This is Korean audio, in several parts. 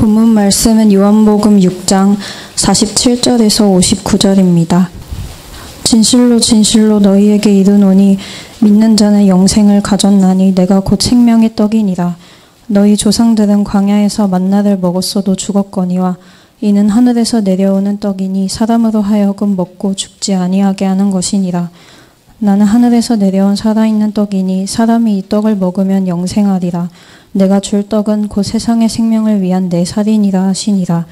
본문 말씀은 요한복음 6장 47절에서 59절입니다. 진실로 진실로 너희에게 이르노니 믿는 자는 영생을 가졌나니 내가 곧 생명의 떡이니라. 너희 조상들은 광야에서 만나를 먹었어도 죽었거니와 이는 하늘에서 내려오는 떡이니 사람으로 하여금 먹고 죽지 아니하게 하는 것이니라. 나는 하늘에서 내려온 살아있는 떡이니 사람이 이 떡을 먹으면 영생하리라. 내가 줄 떡은 곧 세상의 생명을 위한 내 살이니라 하시니라.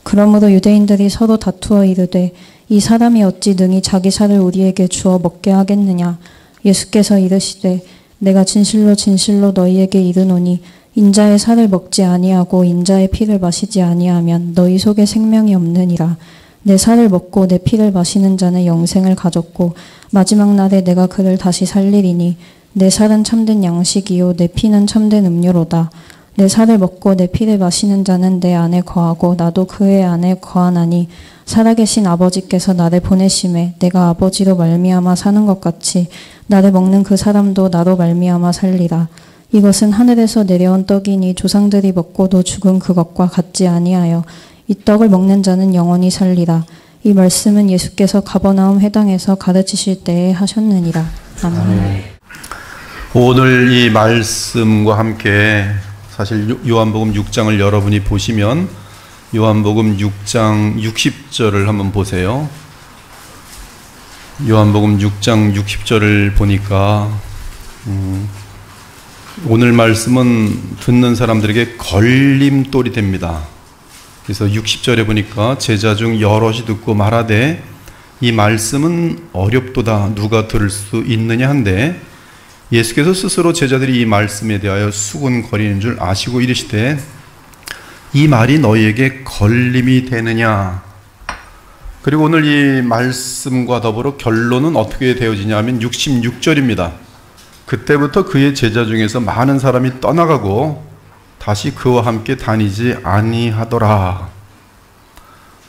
그러므로 유대인들이 서로 다투어 이르되 이 사람이 어찌 능히 자기 살을 우리에게 주어 먹게 하겠느냐. 예수께서 이르시되 내가 진실로 진실로 너희에게 이르노니 인자의 살을 먹지 아니하고 인자의 피를 마시지 아니하면 너희 속에 생명이 없느니라. 내 살을 먹고 내 피를 마시는 자는 영생을 가졌고 마지막 날에 내가 그를 다시 살리리니 내 살은 참된 양식이요 내 피는 참된 음료로다. 내 살을 먹고 내 피를 마시는 자는 내 안에 거하고 나도 그의 안에 거하나니 살아계신 아버지께서 나를 보내심에 내가 아버지로 말미암아 사는 것 같이 나를 먹는 그 사람도 나로 말미암아 살리라. 이것은 하늘에서 내려온 떡이니 조상들이 먹고도 죽은 그것과 같지 아니하여 이 떡을 먹는 자는 영원히 살리라. 이 말씀은 예수께서 가버나움 회당에서 가르치실 때에 하셨느니라. 아멘. 오늘 이 말씀과 함께 사실 요한복음 6장을 여러분이 보시면 요한복음 6장 60절을 한번 보세요. 요한복음 6장 60절을 보니까 오늘 말씀은 듣는 사람들에게 걸림돌이 됩니다. 그래서 60절에 보니까 제자 중 여럿이 듣고 말하되 이 말씀은 어렵도다 누가 들을 수 있느냐 한데 예수께서 스스로 제자들이 이 말씀에 대하여 수군거리는 줄 아시고 이르시되 이 말이 너희에게 걸림이 되느냐. 그리고 오늘 이 말씀과 더불어 결론은 어떻게 되어지냐 하면 66절입니다. 그때부터 그의 제자 중에서 많은 사람이 떠나가고 다시 그와 함께 다니지 아니하더라.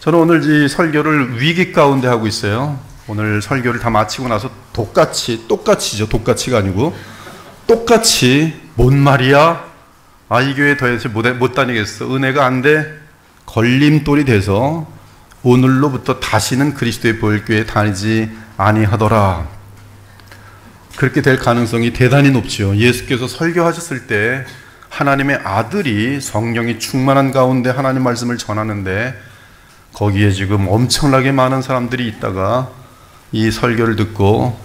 저는 오늘 이 설교를 위기 가운데 하고 있어요. 오늘 설교를 다 마치고 나서 똑같이죠. 똑같이가 아니고 똑같이 뭔 말이야? 이 교회 더 이상 못 다니겠어. 은혜가 안 돼. 걸림돌이 돼서 오늘로부터 다시는 그리스도의 보혈교회에 다니지 아니하더라. 그렇게 될 가능성이 대단히 높죠. 예수께서 설교하셨을 때 하나님의 아들이 성령이 충만한 가운데 하나님 말씀을 전하는데 거기에 지금 엄청나게 많은 사람들이 있다가 이 설교를 듣고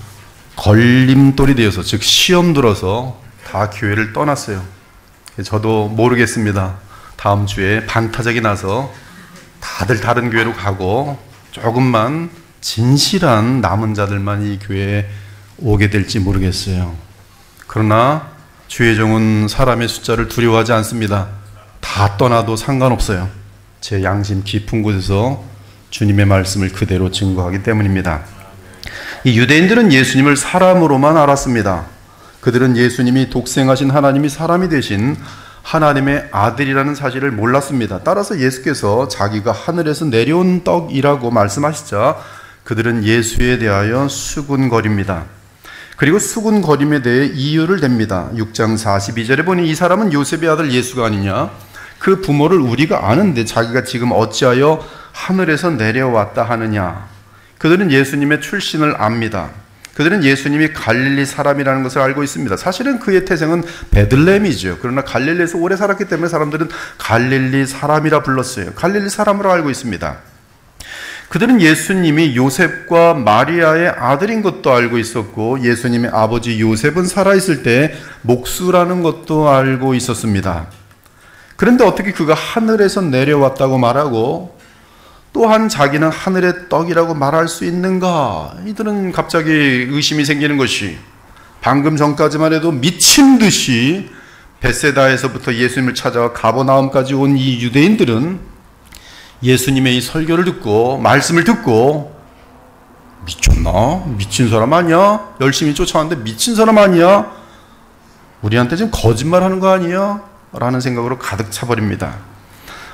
걸림돌이 되어서 즉 시험 들어서 다 교회를 떠났어요. 저도 모르겠습니다. 다음 주에 반타작이 나서 다들 다른 교회로 가고 조금만 진실한 남은 자들만 이 교회에 오게 될지 모르겠어요. 그러나 주의 종은 사람의 숫자를 두려워하지 않습니다. 다 떠나도 상관없어요. 제 양심 깊은 곳에서 주님의 말씀을 그대로 증거하기 때문입니다. 이 유대인들은 예수님을 사람으로만 알았습니다. 그들은 예수님이 독생하신 하나님이 사람이 되신 하나님의 아들이라는 사실을 몰랐습니다. 따라서 예수께서 자기가 하늘에서 내려온 떡이라고 말씀하시자 그들은 예수에 대하여 수군거립니다. 그리고 수군거림에 대해 이유를 댑니다. 6장 42절에 보니 이 사람은 요셉의 아들 예수가 아니냐? 그 부모를 우리가 아는데 자기가 지금 어찌하여 하늘에서 내려왔다 하느냐? 그들은 예수님의 출신을 압니다. 그들은 예수님이 갈릴리 사람이라는 것을 알고 있습니다. 사실은 그의 태생은 베들레헴이죠. 그러나 갈릴리에서 오래 살았기 때문에 사람들은 갈릴리 사람이라 불렀어요. 갈릴리 사람으로 알고 있습니다. 그들은 예수님이 요셉과 마리아의 아들인 것도 알고 있었고 예수님의 아버지 요셉은 살아있을 때 목수라는 것도 알고 있었습니다. 그런데 어떻게 그가 하늘에서 내려왔다고 말하고 또한 자기는 하늘의 떡이라고 말할 수 있는가? 이들은 갑자기 의심이 생기는 것이 방금 전까지만 해도 미친 듯이 벳세다에서부터 예수님을 찾아와 가버나움까지 온 이 유대인들은 예수님의 이 설교를 듣고 말씀을 듣고 미쳤나? 미친 사람 아니야? 열심히 쫓아왔는데 미친 사람 아니야? 우리한테 지금 거짓말하는 거 아니야? 라는 생각으로 가득 차버립니다.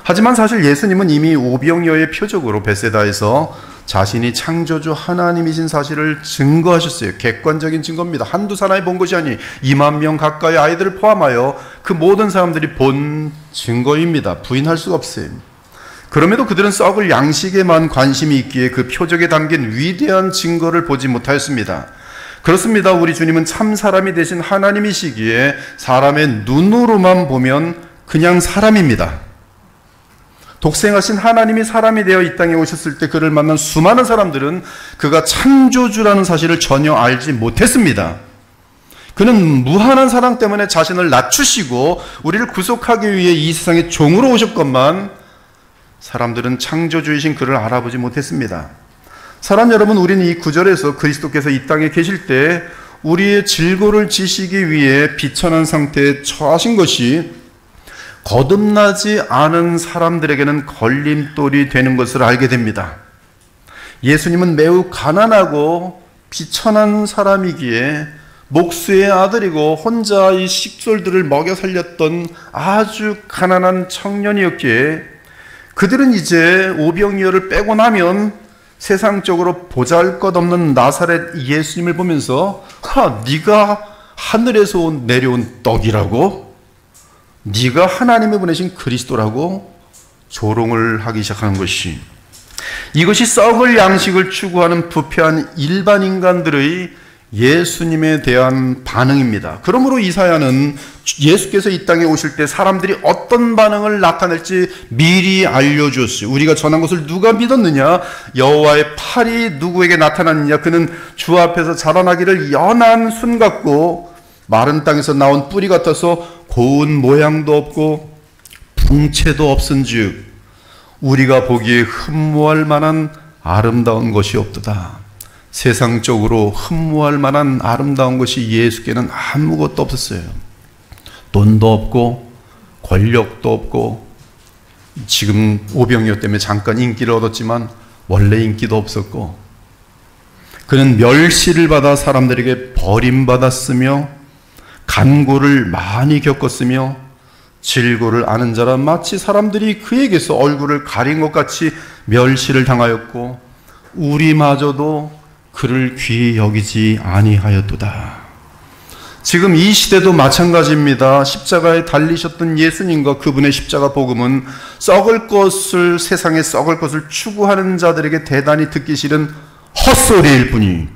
하지만 사실 예수님은 이미 오병이어의 표적으로 벳세다에서 자신이 창조주 하나님이신 사실을 증거하셨어요. 객관적인 증거입니다. 한두 사람이 본 것이 아니 2만 명 가까이 아이들을 포함하여 그 모든 사람들이 본 증거입니다. 부인할 수가 없어요. 그럼에도 그들은 썩을 양식에만 관심이 있기에 그 표적에 담긴 위대한 증거를 보지 못하였습니다. 그렇습니다. 우리 주님은 참 사람이 되신 하나님이시기에 사람의 눈으로만 보면 그냥 사람입니다. 독생하신 하나님이 사람이 되어 이 땅에 오셨을 때 그를 만난 수많은 사람들은 그가 창조주라는 사실을 전혀 알지 못했습니다. 그는 무한한 사랑 때문에 자신을 낮추시고 우리를 구속하기 위해 이 세상에 종으로 오셨건만 사람들은 창조주이신 그를 알아보지 못했습니다. 사랑 여러분, 우리는 이 구절에서 그리스도께서 이 땅에 계실 때 우리의 질고를 지시기 위해 비천한 상태에 처하신 것이 거듭나지 않은 사람들에게는 걸림돌이 되는 것을 알게 됩니다. 예수님은 매우 가난하고 비천한 사람이기에 목수의 아들이고 혼자 이 식솔들을 먹여 살렸던 아주 가난한 청년이었기에 그들은 이제 오병이어를 빼고 나면 세상적으로 보잘것없는 나사렛 예수님을 보면서 네가 하늘에서 내려온 떡이라고? 네가 하나님이 보내신 그리스도라고 조롱을 하기 시작하는 것이, 이것이 썩을 양식을 추구하는 부패한 일반 인간들의 예수님에 대한 반응입니다. 그러므로 이사야는 예수께서 이 땅에 오실 때 사람들이 어떤 반응을 나타낼지 미리 알려주었어요. 우리가 전한 것을 누가 믿었느냐? 여호와의 팔이 누구에게 나타났느냐? 그는 주 앞에서 자라나기를 연한 순 같고 마른 땅에서 나온 뿌리 같아서 고운 모양도 없고 풍채도 없은즉 우리가 보기에 흠모할 만한 아름다운 것이 없도다. 세상적으로 흠모할 만한 아름다운 것이 예수께는 아무것도 없었어요. 돈도 없고 권력도 없고, 지금 오병이어 때문에 잠깐 인기를 얻었지만 원래 인기도 없었고, 그는 멸시를 받아 사람들에게 버림받았으며 간고를 많이 겪었으며 질고를 아는 자라 마치 사람들이 그에게서 얼굴을 가린 것 같이 멸시를 당하였고 우리마저도 그를 귀히 여기지 아니하였도다. 지금 이 시대도 마찬가지입니다. 십자가에 달리셨던 예수님과 그분의 십자가 복음은 썩을 것을, 세상에 썩을 것을 추구하는 자들에게 대단히 듣기 싫은 헛소리일 뿐이,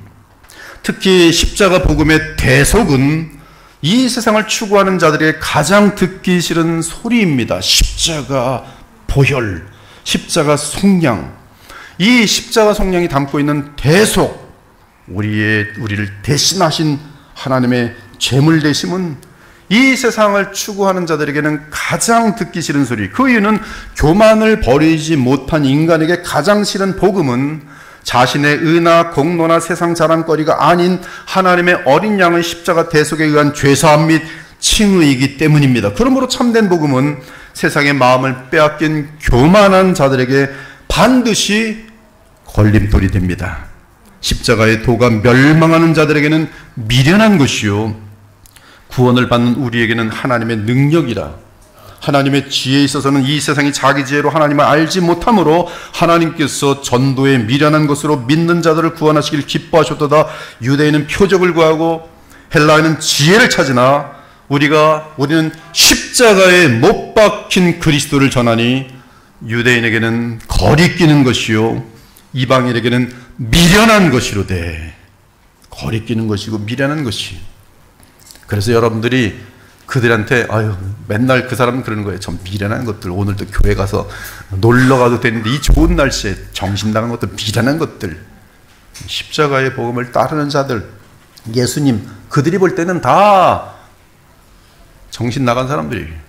특히 십자가 복음의 대속은 이 세상을 추구하는 자들에게 가장 듣기 싫은 소리입니다. 십자가 보혈, 십자가 속량. 이 십자가 속량이 담고 있는 대속, 우리를 대신하신 하나님의 제물 되심은 이 세상을 추구하는 자들에게는 가장 듣기 싫은 소리. 그 이유는 교만을 버리지 못한 인간에게 가장 싫은 복음은 자신의 의나 공로나 세상 자랑거리가 아닌 하나님의 어린 양의 십자가 대속에 의한 죄사함 및 칭의이기 때문입니다. 그러므로 참된 복음은 세상의 마음을 빼앗긴 교만한 자들에게 반드시 걸림돌이 됩니다. 십자가의 도가 멸망하는 자들에게는 미련한 것이요, 구원을 받는 우리에게는 하나님의 능력이라. 하나님의 지혜에 있어서는 이 세상이 자기 지혜로 하나님을 알지 못하므로 하나님께서 전도에 미련한 것으로 믿는 자들을 구원하시길 기뻐하셨도다. 유대인은 표적을 구하고 헬라인은 지혜를 찾으나 우리는 십자가에 못 박힌 그리스도를 전하니 유대인에게는 거리끼는 것이요 이방인에게는 미련한 것이로되. 거리끼는 것이고 미련한 것이. 그래서 여러분들이 그들한테 맨날 그 사람은 그러는 거예요. 좀 미련한 것들, 오늘도 교회 가서 놀러 가도 되는데 이 좋은 날씨에 정신 나간 것들, 미련한 것들. 십자가의 복음을 따르는 자들, 예수님, 그들이 볼 때는 다 정신 나간 사람들이에요.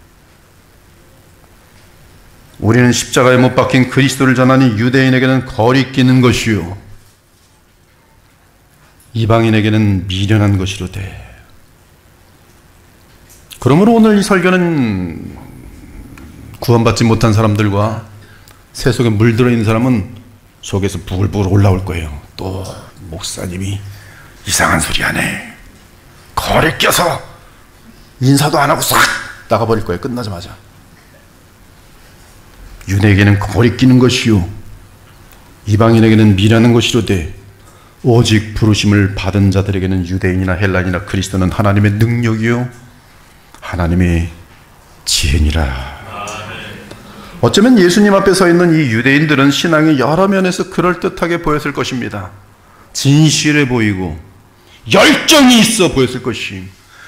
우리는 십자가에 못 박힌 그리스도를 전하니 유대인에게는 거리끼는 것이요 이방인에게는 미련한 것이로되. 그러므로 오늘 이 설교는 구원받지 못한 사람들과 새 속에 물들어 있는 사람은 속에서 부글부글 올라올 거예요. 또 목사님이 이상한 소리 하네. 거리 껴서 인사도 안 하고 싹 나가버릴 거예요. 끝나자마자. 유대에게는 거리 끼는 것이요 이방인에게는 미라는 것이로되 오직 부르심을 받은 자들에게는 유대인이나 헬라인이나 그리스도는 하나님의 능력이요 하나님의 지혜니라. 어쩌면 예수님 앞에 서 있는 이 유대인들은 신앙의 여러 면에서 그럴듯하게 보였을 것입니다. 진실해 보이고 열정이 있어 보였을 것이.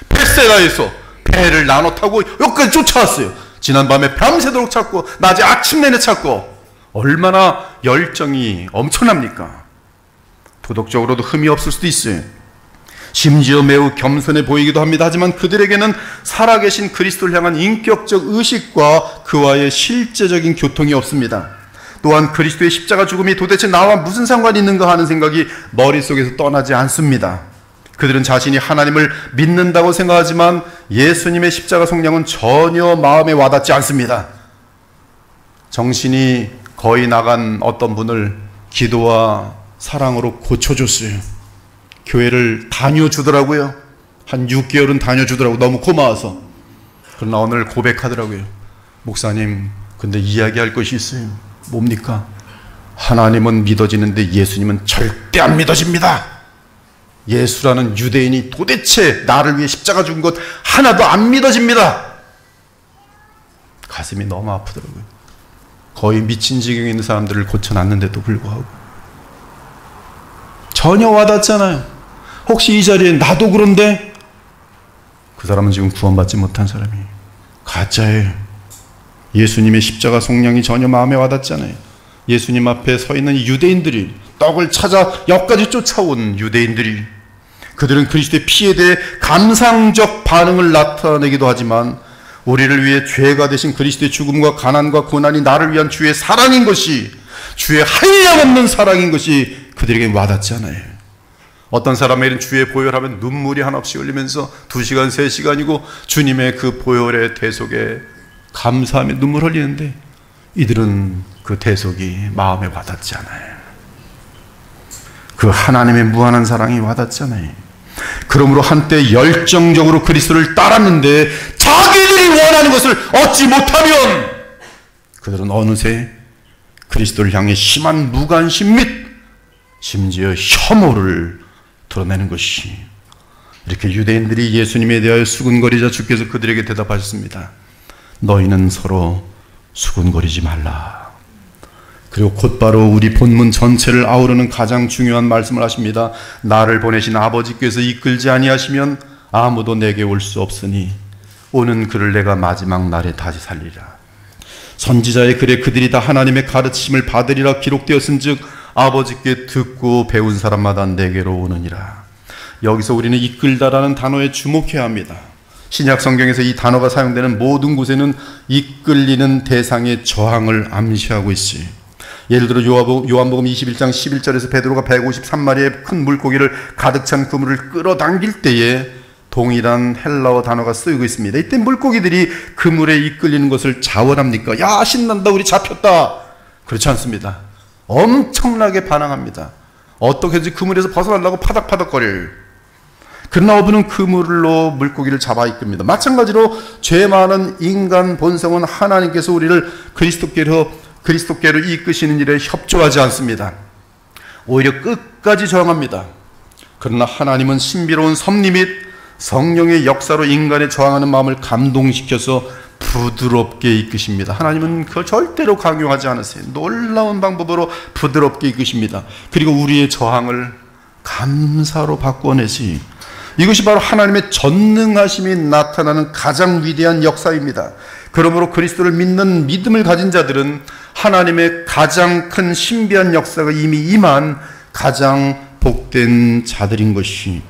벳세다에서 배를 나눠 타고 여기까지 쫓아왔어요. 지난밤에 밤새도록 찾고 낮에 아침 내내 찾고. 얼마나 열정이 엄청납니까? 도덕적으로도 흠이 없을 수도 있어요. 심지어 매우 겸손해 보이기도 합니다. 하지만 그들에게는 살아계신 그리스도를 향한 인격적 의식과 그와의 실제적인 교통이 없습니다. 또한 그리스도의 십자가 죽음이 도대체 나와 무슨 상관이 있는가 하는 생각이 머릿속에서 떠나지 않습니다. 그들은 자신이 하나님을 믿는다고 생각하지만 예수님의 십자가 속량은 전혀 마음에 와닿지 않습니다. 정신이 거의 나간 어떤 분을 기도와 사랑으로 고쳐줬어요. 교회를 다녀주더라고요. 한 6개월은 다녀주더라고요. 너무 고마워서. 그러나 오늘 고백하더라고요. 목사님, 근데 이야기할 것이 있어요. 뭡니까? 하나님은 믿어지는데 예수님은 절대 안 믿어집니다. 예수라는 유대인이 도대체 나를 위해 십자가 죽은 것 하나도 안 믿어집니다. 가슴이 너무 아프더라고요. 거의 미친 지경에 있는 사람들을 고쳐놨는데도 불구하고 전혀 와닿잖아요. 혹시 이 자리에 나도 그런데? 그 사람은 지금 구원받지 못한 사람이에요. 가짜예요. 예수님의 십자가 속량이 전혀 마음에 와닿잖아요. 예수님 앞에 서 있는 유대인들이, 떡을 찾아 여기까지 쫓아온 유대인들이, 그들은 그리스도의 피에 대해 감상적 반응을 나타내기도 하지만 우리를 위해 죄가 되신 그리스도의 죽음과 가난과 고난이 나를 위한 주의 사랑인 것이, 주의 한량없는 사랑인 것이 그들에게 와닿지 않아요. 어떤 사람에게는 주의 보혈하면 눈물이 한없이 흘리면서 2시간, 3시간이고 주님의 그 보혈의 대속에 감사하며 눈물 흘리는데 이들은 그 대속이 마음에 와닿지 않아요. 그 하나님의 무한한 사랑이 와닿지 않아요. 그러므로 한때 열정적으로 그리스도를 따랐는데 자기들이 원하는 것을 얻지 못하면 그들은 어느새 그리스도를 향해 심한 무관심 및 심지어 혐오를 드러내는 것이, 이렇게 유대인들이 예수님에 대하여 수군거리자 주께서 그들에게 대답하셨습니다. 너희는 서로 수군거리지 말라. 그리고 곧바로 우리 본문 전체를 아우르는 가장 중요한 말씀을 하십니다. 나를 보내신 아버지께서 이끌지 아니하시면 아무도 내게 올 수 없으니 오는 그를 내가 마지막 날에 다시 살리라. 선지자의 글에 그들이 다 하나님의 가르침을 받으리라 기록되었은즉 아버지께 듣고 배운 사람마다 내게로 오느니라. 여기서 우리는 이끌다라는 단어에 주목해야 합니다. 신약 성경에서 이 단어가 사용되는 모든 곳에는 이끌리는 대상의 저항을 암시하고 있어요. 예를 들어 요한복음 21장 11절에서 베드로가 153마리의 큰 물고기를 가득 찬 그물을 끌어당길 때에 동일한 헬라어 단어가 쓰이고 있습니다. 이때 물고기들이 그물에 이끌리는 것을 자원합니까? 야, 신난다, 우리 잡혔다. 그렇지 않습니다. 엄청나게 반항합니다. 어떻게든지 그물에서 벗어나려고 파닥파닥거려요. 그러나 어부는 그물로 물고기를 잡아 이끕니다. 마찬가지로 죄 많은 인간 본성은 하나님께서 우리를 그리스도께로 이끄시는 일에 협조하지 않습니다. 오히려 끝까지 저항합니다. 그러나 하나님은 신비로운 섭리 및 성령의 역사로 인간의 저항하는 마음을 감동시켜서 부드럽게 이끄십니다. 하나님은 그걸 절대로 강요하지 않으세요. 놀라운 방법으로 부드럽게 이끄십니다. 그리고 우리의 저항을 감사로 바꾸어내시. 이것이 바로 하나님의 전능하심이 나타나는 가장 위대한 역사입니다. 그러므로 그리스도를 믿는 믿음을 가진 자들은 하나님의 가장 큰 신비한 역사가 이미 임한 가장 복된 자들인 것이,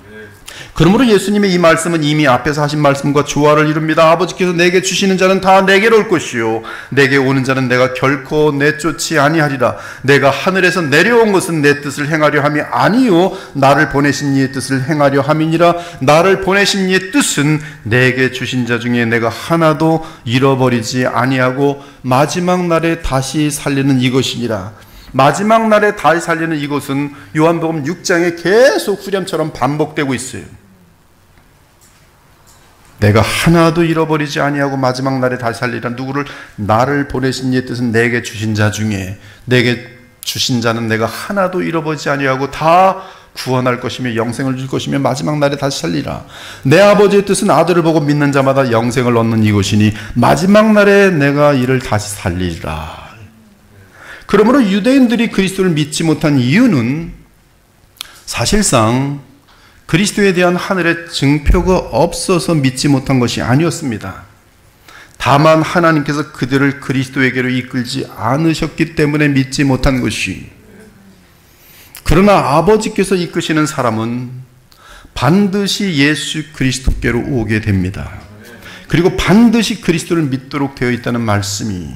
그러므로 예수님의 이 말씀은 이미 앞에서 하신 말씀과 조화를 이룹니다. 아버지께서 내게 주시는 자는 다 내게로 올 것이요 내게 오는 자는 내가 결코 내쫓지 아니하리라. 내가 하늘에서 내려온 것은 내 뜻을 행하려 함이 아니요 나를 보내신 이의 뜻을 행하려 함이니라. 나를 보내신 이의 뜻은 내게 주신 자 중에 내가 하나도 잃어버리지 아니하고 마지막 날에 다시 살리는 이것이니라. 마지막 날에 다시 살리는 이것은 요한복음 6장에 계속 후렴처럼 반복되고 있어요. 내가 하나도 잃어버리지 아니하고 마지막 날에 다시 살리라. 누구를? 나를 보내신 이의 뜻은 내게 주신 자 중에, 내게 주신 자는 내가 하나도 잃어버리지 아니하고 다 구원할 것이며 영생을 줄 것이며 마지막 날에 다시 살리라. 내 아버지의 뜻은 아들을 보고 믿는 자마다 영생을 얻는 이것이니 마지막 날에 내가 이를 다시 살리리라. 그러므로 유대인들이 그리스도를 믿지 못한 이유는 사실상 그리스도에 대한 하늘의 증표가 없어서 믿지 못한 것이 아니었습니다. 다만 하나님께서 그들을 그리스도에게로 이끌지 않으셨기 때문에 믿지 못한 것이, 그러나 아버지께서 이끄시는 사람은 반드시 예수 그리스도께로 오게 됩니다. 그리고 반드시 그리스도를 믿도록 되어 있다는 말씀이,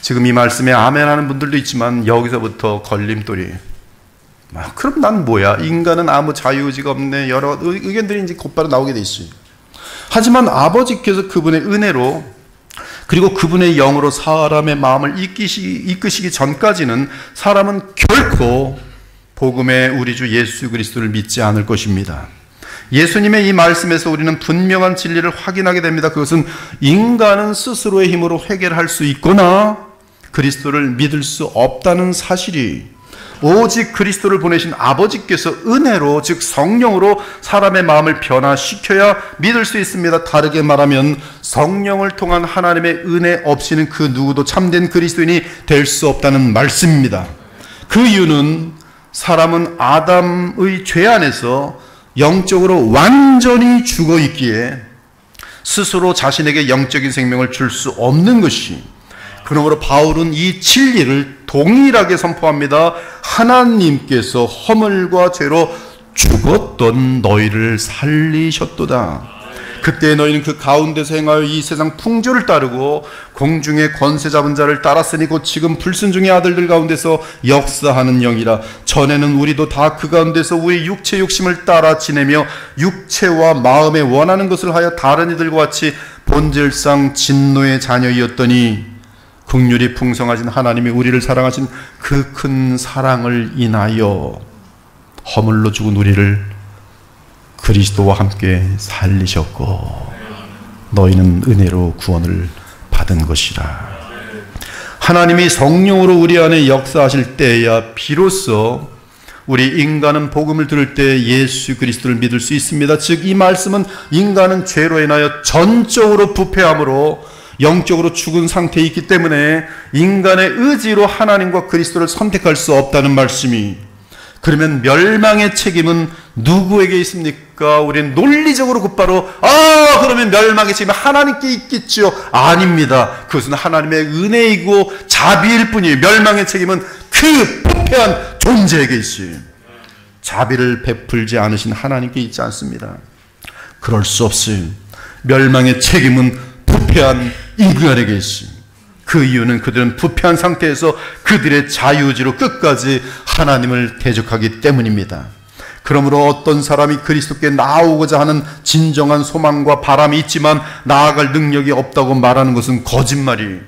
지금 이 말씀에 아멘 하는 분들도 있지만 여기서부터 걸림돌이, 그럼 난 뭐야? 인간은 아무 자유의지가 없네. 여러 의견들이 이제 곧바로 나오게 돼 있어요. 하지만 아버지께서 그분의 은혜로 그리고 그분의 영으로 사람의 마음을 이끄시기 전까지는 사람은 결코 복음의 우리 주 예수 그리스도를 믿지 않을 것입니다. 예수님의 이 말씀에서 우리는 분명한 진리를 확인하게 됩니다. 그것은 인간은 스스로의 힘으로 해결할 수 있거나 그리스도를 믿을 수 없다는 사실이, 오직 그리스도를 보내신 아버지께서 은혜로, 즉 성령으로 사람의 마음을 변화시켜야 믿을 수 있습니다. 다르게 말하면 성령을 통한 하나님의 은혜 없이는 그 누구도 참된 그리스도인이 될 수 없다는 말씀입니다. 그 이유는 사람은 아담의 죄 안에서 영적으로 완전히 죽어 있기에 스스로 자신에게 영적인 생명을 줄 수 없는 것이, 그러므로 바울은 이 진리를 동일하게 선포합니다. 하나님께서 허물과 죄로 죽었던 너희를 살리셨도다. 그때 너희는 그 가운데서 행하여 이 세상 풍조를 따르고 공중의 권세 잡은 자를 따랐으니 곧 지금 불순종의 아들들 가운데서 역사하는 영이라. 전에는 우리도 다 그 가운데서 우리 육체 욕심을 따라 지내며 육체와 마음에 원하는 것을 하여 다른 이들과 같이 본질상 진노의 자녀이었더니 긍휼이 풍성하신 하나님이 우리를 사랑하신 그 큰 사랑을 인하여 허물로 죽은 우리를 그리스도와 함께 살리셨고 너희는 은혜로 구원을 받은 것이라. 하나님이 성령으로 우리 안에 역사하실 때야 비로소 우리 인간은 복음을 들을 때 예수 그리스도를 믿을 수 있습니다. 즉 이 말씀은 인간은 죄로 인하여 전적으로 부패함으로 영적으로 죽은 상태에 있기 때문에 인간의 의지로 하나님과 그리스도를 선택할 수 없다는 말씀이, 그러면 멸망의 책임은 누구에게 있습니까? 우리는 논리적으로 곧바로 그러면 멸망의 책임은 하나님께 있겠죠. 아닙니다. 그것은 하나님의 은혜이고 자비일 뿐이에요. 멸망의 책임은 그 부패한 존재에게 있어요. 자비를 베풀지 않으신 하나님께 있지 않습니다. 그럴 수 없어요. 멸망의 책임은 부패한 인간에게 있습니다. 그 이유는 그들은 부패한 상태에서 그들의 자유의지로 끝까지 하나님을 대적하기 때문입니다. 그러므로 어떤 사람이 그리스도께 나오고자 하는 진정한 소망과 바람이 있지만 나아갈 능력이 없다고 말하는 것은 거짓말이에요.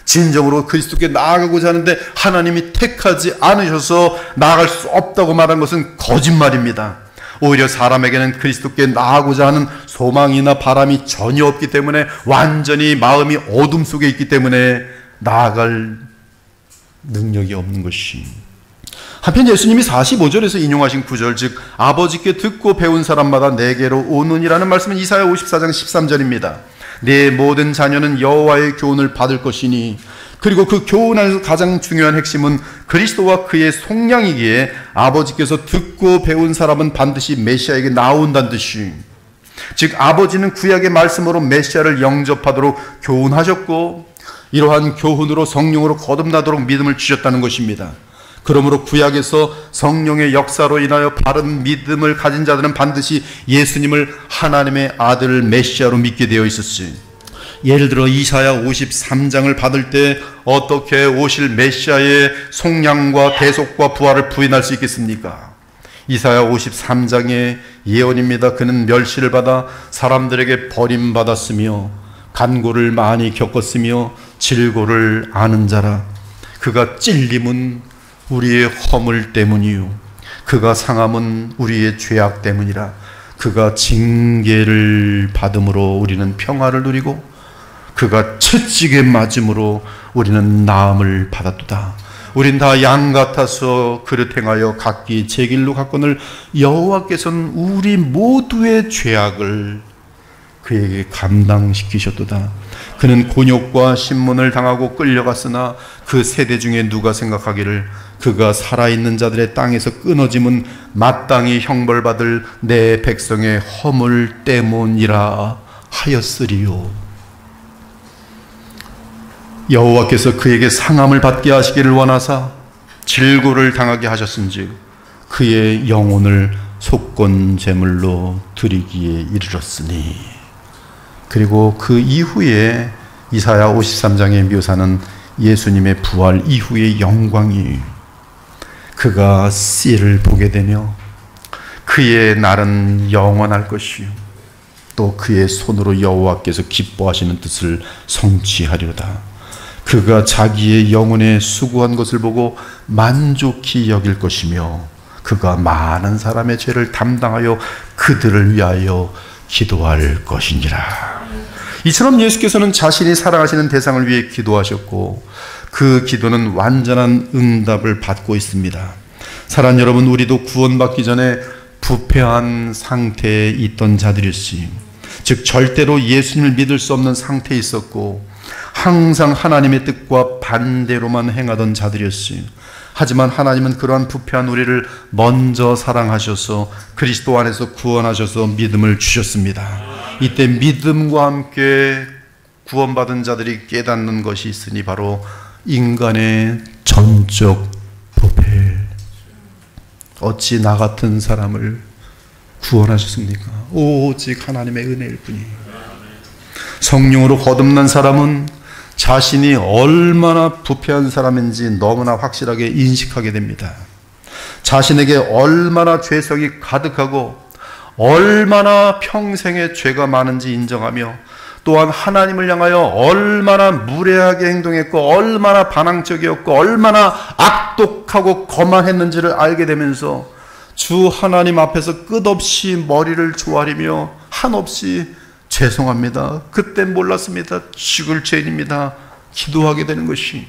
진정으로 그리스도께 나아가고자 하는데 하나님이 택하지 않으셔서 나아갈 수 없다고 말하는 것은 거짓말입니다. 오히려 사람에게는 그리스도께 나아가고자 하는 소망이나 바람이 전혀 없기 때문에, 완전히 마음이 어둠 속에 있기 때문에 나아갈 능력이 없는 것이, 한편 예수님이 45절에서 인용하신 구절, 즉 아버지께 듣고 배운 사람마다 내게로 오느니라는 말씀은 이사야 54장 13절입니다. 내 모든 자녀는 여호와의 교훈을 받을 것이니, 그리고 그 교훈 안에서 가장 중요한 핵심은 그리스도와 그의 속량이기에 아버지께서 듣고 배운 사람은 반드시 메시아에게 나온다는 뜻이, 즉 아버지는 구약의 말씀으로 메시아를 영접하도록 교훈하셨고 이러한 교훈으로 성령으로 거듭나도록 믿음을 주셨다는 것입니다. 그러므로 구약에서 성령의 역사로 인하여 바른 믿음을 가진 자들은 반드시 예수님을 하나님의 아들 메시아로 믿게 되어 있었어요. 예를 들어 이사야 53장을 받을 때 어떻게 오실 메시아의 속량과 대속과 부활을 부인할 수 있겠습니까? 이사야 53장의 예언입니다. 그는 멸시를 받아 사람들에게 버림받았으며 간고를 많이 겪었으며 질고를 아는 자라. 그가 찔림은 우리의 허물 때문이요 그가 상함은 우리의 죄악 때문이라. 그가 징계를 받음으로 우리는 평화를 누리고 그가 채찍에 맞음으로 우리는 나음을 받았도다. 우린 다 양 같아서 그릇 행하여 각기 제 길로 갔거늘 여호와께서는 우리 모두의 죄악을 그에게 감당시키셨도다. 그는 곤욕과 신문을 당하고 끌려갔으나 그 세대 중에 누가 생각하기를 그가 살아있는 자들의 땅에서 끊어짐은 마땅히 형벌받을 내 백성의 허물 때문이라 하였으리요. 여호와께서 그에게 상함을 받게 하시기를 원하사 질고를 당하게 하셨은즉 그의 영혼을 속건 제물로 드리기에 이르렀으니. 그리고 그 이후에 이사야 53장의 묘사는 예수님의 부활 이후의 영광이, 그가 씨를 보게 되며 그의 날은 영원할 것이요 또 그의 손으로 여호와께서 기뻐하시는 뜻을 성취하리로다. 그가 자기의 영혼에 수고한 것을 보고 만족히 여길 것이며 그가 많은 사람의 죄를 담당하여 그들을 위하여 기도할 것이니라. 이처럼 예수께서는 자신이 사랑하시는 대상을 위해 기도하셨고 그 기도는 완전한 응답을 받고 있습니다. 사랑하는 여러분, 우리도 구원받기 전에 부패한 상태에 있던 자들이었지, 즉 절대로 예수님을 믿을 수 없는 상태에 있었고 항상 하나님의 뜻과 반대로만 행하던 자들이었지. 하지만 하나님은 그러한 부패한 우리를 먼저 사랑하셔서 그리스도 안에서 구원하셔서 믿음을 주셨습니다. 이때 믿음과 함께 구원받은 자들이 깨닫는 것이 있으니 바로 인간의 전적 부패. 어찌 나 같은 사람을 구원하셨습니까? 오직 하나님의 은혜일 뿐이에요. 성령으로 거듭난 사람은 자신이 얼마나 부패한 사람인지 너무나 확실하게 인식하게 됩니다. 자신에게 얼마나 죄성이 가득하고 얼마나 평생의 죄가 많은지 인정하며 또한 하나님을 향하여 얼마나 무례하게 행동했고 얼마나 반항적이었고 얼마나 악독하고 거만했는지를 알게 되면서 주 하나님 앞에서 끝없이 머리를 조아리며 한없이 죄송합니다, 그때 몰랐습니다, 죽을 죄인입니다 기도하게 되는 것이,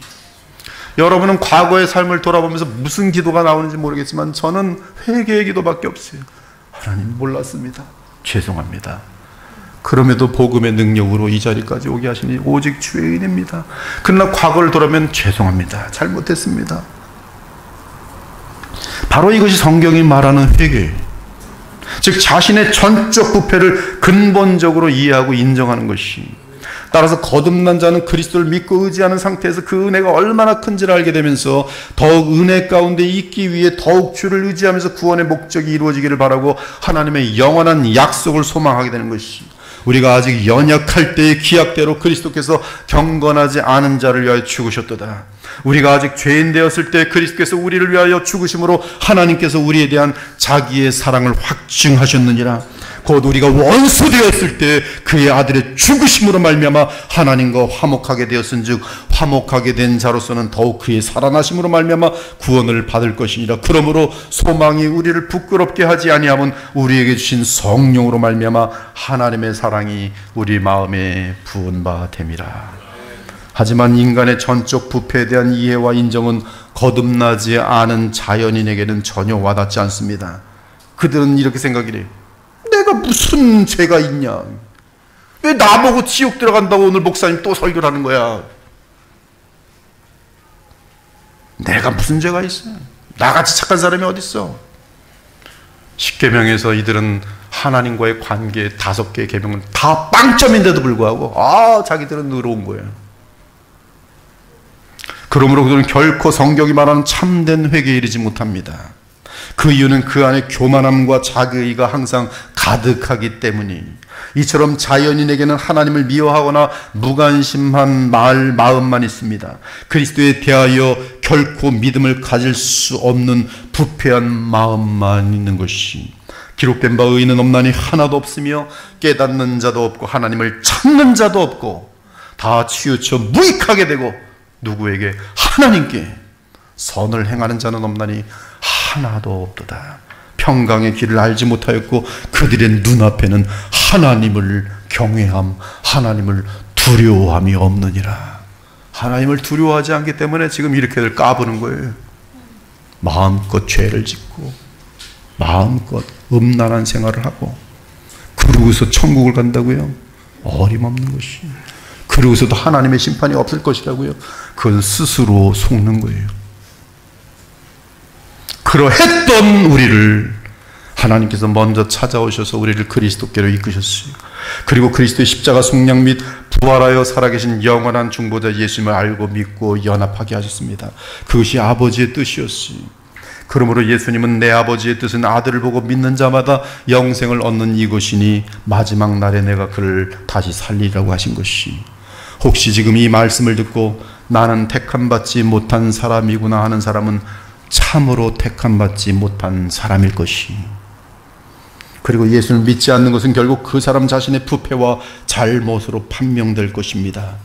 여러분은 과거의 삶을 돌아보면서 무슨 기도가 나오는지 모르겠지만 저는 회개의 기도밖에 없어요. 하나님 몰랐습니다, 죄송합니다. 그럼에도 복음의 능력으로 이 자리까지 오게 하시니 오직 주의 은혜입니다. 그러나 과거를 돌아보면 죄송합니다, 잘못했습니다. 바로 이것이 성경이 말하는 회개, 즉 자신의 전적 부패를 근본적으로 이해하고 인정하는 것이, 따라서 거듭난 자는 그리스도를 믿고 의지하는 상태에서 그 은혜가 얼마나 큰지를 알게 되면서 더욱 은혜 가운데 있기 위해 더욱 주를 의지하면서 구원의 목적이 이루어지기를 바라고 하나님의 영원한 약속을 소망하게 되는 것이, 우리가 아직 연약할 때의 기약대로 그리스도께서 경건하지 않은 자를 위하여 죽으셨도다. 우리가 아직 죄인 되었을 때 그리스도께서 우리를 위하여 죽으심으로 하나님께서 우리에 대한 자기의 사랑을 확증하셨느니라. 곧 우리가 원수 되었을 때 그의 아들의 죽으심으로 말미암아 하나님과 화목하게 되었은즉 화목하게 된 자로서는 더욱 그의 살아나심으로 말미암아 구원을 받을 것이니라. 그러므로 소망이 우리를 부끄럽게 하지 아니하면 우리에게 주신 성령으로 말미암아 하나님의 사랑이 우리 마음에 부은 바 됨이라. 하지만 인간의 전적 부패에 대한 이해와 인정은 거듭나지 않은 자연인에게는 전혀 와닿지 않습니다. 그들은 이렇게 생각을 해요. 내가 무슨 죄가 있냐? 왜 나보고 지옥 들어간다고 오늘 목사님 또 설교를 하는 거야? 내가 무슨 죄가 있어? 나같이 착한 사람이 어딨어? 10계명에서 이들은 하나님과의 관계 5개의 계명은 다 빵점인데도 불구하고 자기들은 의로운 거예요. 그러므로 그들은 결코 성경이 말하는 참된 회개에 이르지 못합니다. 그 이유는 그 안에 교만함과 자기의가 항상 가득하기 때문이, 이처럼 자연인에게는 하나님을 미워하거나 무관심한 마음만 있습니다. 그리스도에 대하여 결코 믿음을 가질 수 없는 부패한 마음만 있는 것이, 기록된 바 의인은 없나니 하나도 없으며 깨닫는 자도 없고 하나님을 찾는 자도 없고 다 치우쳐 무익하게 되고 누구에게? 하나님께 선을 행하는 자는 없나니 하나도 없도다. 평강의 길을 알지 못하였고 그들의 눈앞에는 하나님을 경외함, 하나님을 두려워함이 없느니라. 하나님을 두려워하지 않기 때문에 지금 이렇게들 까부는 거예요. 마음껏 죄를 짓고 마음껏 음란한 생활을 하고 그러고서 천국을 간다고요? 어림없는 것이. 그러고서도 하나님의 심판이 없을 것이라고요? 그건 스스로 속는 거예요. 그러했던 우리를 하나님께서 먼저 찾아오셔서 우리를 그리스도께로 이끄셨어요. 그리고 그리스도의 십자가 속량 및 부활하여 살아계신 영원한 중보자 예수님을 알고 믿고 연합하게 하셨습니다. 그것이 아버지의 뜻이었어요. 그러므로 예수님은 내 아버지의 뜻은 아들을 보고 믿는 자마다 영생을 얻는 이것이니 마지막 날에 내가 그를 다시 살리라고 하신 것이. 혹시 지금 이 말씀을 듣고 나는 택함받지 못한 사람이구나 하는 사람은 참으로 택함받지 못한 사람일 것이. 그리고 예수를 믿지 않는 것은 결국 그 사람 자신의 부패와 잘못으로 판명될 것입니다.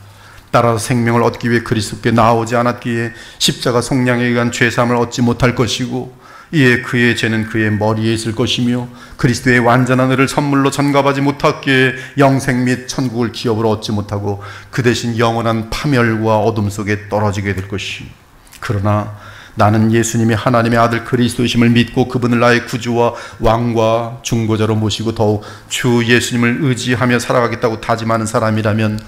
따라서 생명을 얻기 위해 그리스도께 나오지 않았기에 십자가 속량에 의한 죄사함을 얻지 못할 것이고, 이에 그의 죄는 그의 머리에 있을 것이며 그리스도의 완전한 의를 선물로 전가하지 못했기에 영생 및 천국을 기업으로 얻지 못하고 그 대신 영원한 파멸과 어둠 속에 떨어지게 될 것이. 그러나 나는 예수님이 하나님의 아들 그리스도이심을 믿고 그분을 나의 구주와 왕과 중보자로 모시고 더욱 주 예수님을 의지하며 살아가겠다고 다짐하는 사람이라면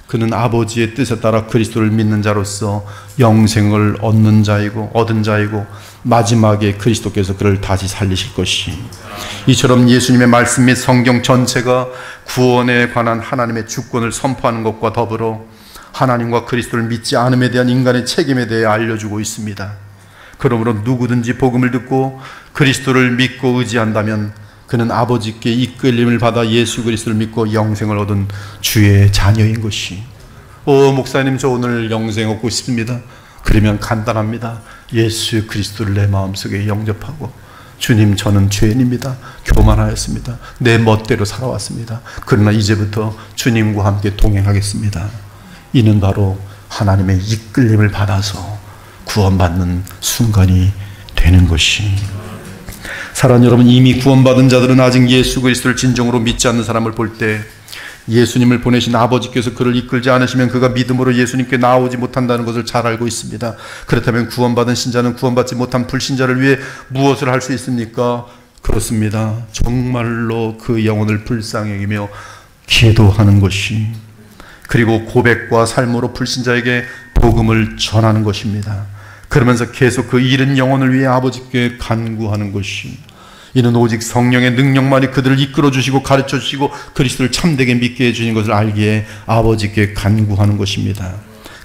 그는 아버지의 뜻에 따라 그리스도를 믿는 자로서 영생을 얻는 자이고 얻은 자이고 마지막에 그리스도께서 그를 다시 살리실 것이. 이처럼 예수님의 말씀 및 성경 전체가 구원에 관한 하나님의 주권을 선포하는 것과 더불어 하나님과 그리스도를 믿지 않음에 대한 인간의 책임에 대해 알려주고 있습니다. 그러므로 누구든지 복음을 듣고 그리스도를 믿고 의지한다면 그는 아버지께 이끌림을 받아 예수 그리스도를 믿고 영생을 얻은 주의 자녀인 것이. 목사님, 저 오늘 영생 얻고 싶습니다. 그러면 간단합니다. 예수 그리스도를 내 마음속에 영접하고, 주님, 저는 죄인입니다. 교만하였습니다. 내 멋대로 살아왔습니다. 그러나 이제부터 주님과 함께 동행하겠습니다. 이는 바로 하나님의 이끌림을 받아서 구원받는 순간이 되는 것이. 사랑하는 여러분, 이미 구원받은 자들은 아직 예수 그리스도를 진정으로 믿지 않는 사람을 볼 때 예수님을 보내신 아버지께서 그를 이끌지 않으시면 그가 믿음으로 예수님께 나오지 못한다는 것을 잘 알고 있습니다. 그렇다면 구원받은 신자는 구원받지 못한 불신자를 위해 무엇을 할 수 있습니까? 그렇습니다. 정말로 그 영혼을 불쌍히 여기며 기도하는 것이, 그리고 고백과 삶으로 불신자에게 복음을 전하는 것입니다. 그러면서 계속 그 잃은 영혼을 위해 아버지께 간구하는 것이. 이는 오직 성령의 능력만이 그들을 이끌어 주시고 가르쳐 주시고 그리스도를 참되게 믿게 해주신 것을 알기에 아버지께 간구하는 것입니다.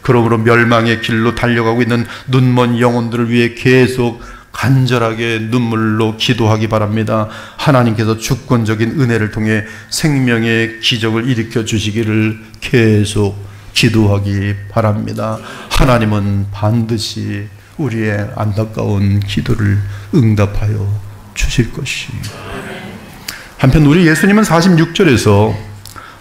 그러므로 멸망의 길로 달려가고 있는 눈먼 영혼들을 위해 계속 간절하게 눈물로 기도하기 바랍니다. 하나님께서 주권적인 은혜를 통해 생명의 기적을 일으켜 주시기를 계속 기도하기 바랍니다. 하나님은 반드시 우리의 안타까운 기도를 응답하여 주실 것이. 한편 우리 예수님은 46절에서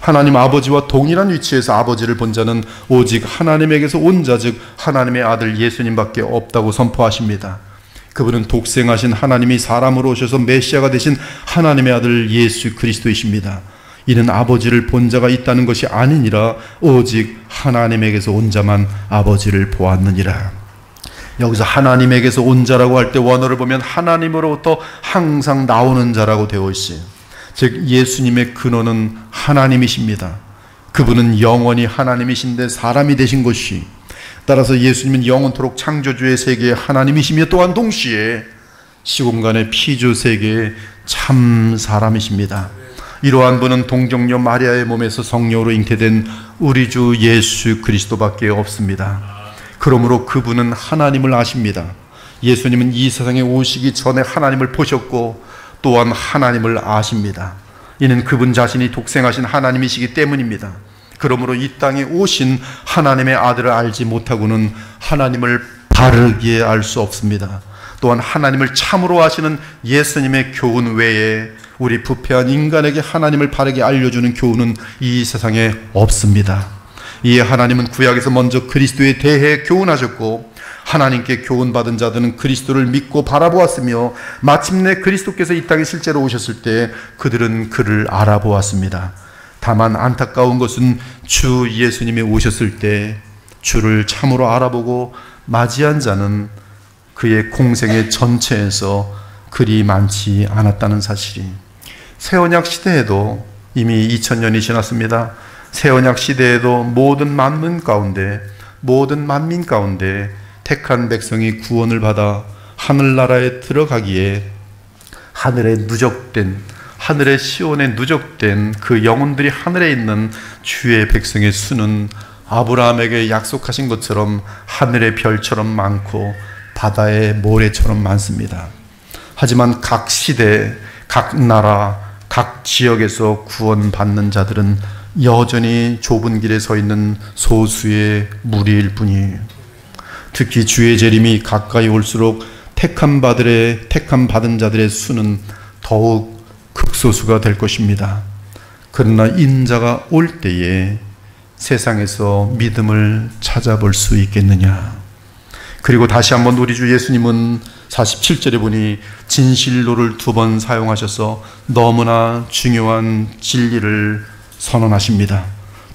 하나님 아버지와 동일한 위치에서 아버지를 본 자는 오직 하나님에게서 온 자, 즉 하나님의 아들 예수님밖에 없다고 선포하십니다. 그분은 독생하신 하나님이 사람으로 오셔서 메시아가 되신 하나님의 아들 예수 그리스도이십니다. 이는 아버지를 본 자가 있다는 것이 아니니라 오직 하나님에게서 온 자만 아버지를 보았느니라. 여기서 하나님에게서 온 자라고 할 때 원어를 보면 하나님으로부터 항상 나오는 자라고 되어 있어요. 즉 예수님의 근원은 하나님이십니다. 그분은 영원히 하나님이신데 사람이 되신 것이, 따라서 예수님은 영원토록 창조주의 세계의 하나님이시며 또한 동시에 시공간의 피조 세계의 참 사람이십니다. 이러한 분은 동정녀 마리아의 몸에서 성령으로 잉태된 우리 주 예수 그리스도밖에 없습니다. 그러므로 그분은 하나님을 아십니다. 예수님은 이 세상에 오시기 전에 하나님을 보셨고 또한 하나님을 아십니다. 이는 그분 자신이 독생하신 하나님이시기 때문입니다. 그러므로 이 땅에 오신 하나님의 아들을 알지 못하고는 하나님을 바르게 알 수 없습니다. 또한 하나님을 참으로 아시는 예수님의 교훈 외에 우리 부패한 인간에게 하나님을 바르게 알려주는 교훈은 이 세상에 없습니다. 이에 하나님은 구약에서 먼저 그리스도에 대해 교훈하셨고 하나님께 교훈받은 자들은 그리스도를 믿고 바라보았으며 마침내 그리스도께서 이 땅에 실제로 오셨을 때 그들은 그를 알아보았습니다. 다만 안타까운 것은 주 예수님이 오셨을 때 주를 참으로 알아보고 맞이한 자는 그의 공생의 전체에서 그리 많지 않았다는 사실이, 새언약 시대에도 이미 2000년이 지났습니다. 새언약 시대에도 모든 만민 가운데 택한 백성이 구원을 받아 하늘나라에 들어가기에 하늘의 시온에 누적된 그 영혼들이 하늘에 있는 주의 백성의 수는 아브라함에게 약속하신 것처럼 하늘의 별처럼 많고 바다의 모래처럼 많습니다. 하지만 각 시대, 각 나라, 각 지역에서 구원받는 자들은 여전히 좁은 길에 서 있는 소수의 무리일 뿐이에요. 특히 주의 재림이 가까이 올수록 택함 받은 자들의 수는 더욱 극소수가 될 것입니다. 그러나 인자가 올 때에 세상에서 믿음을 찾아볼 수 있겠느냐. 그리고 다시 한번 우리 주 예수님은 47절에 보니 진실로를 2번 사용하셔서 너무나 중요한 진리를 선언하십니다.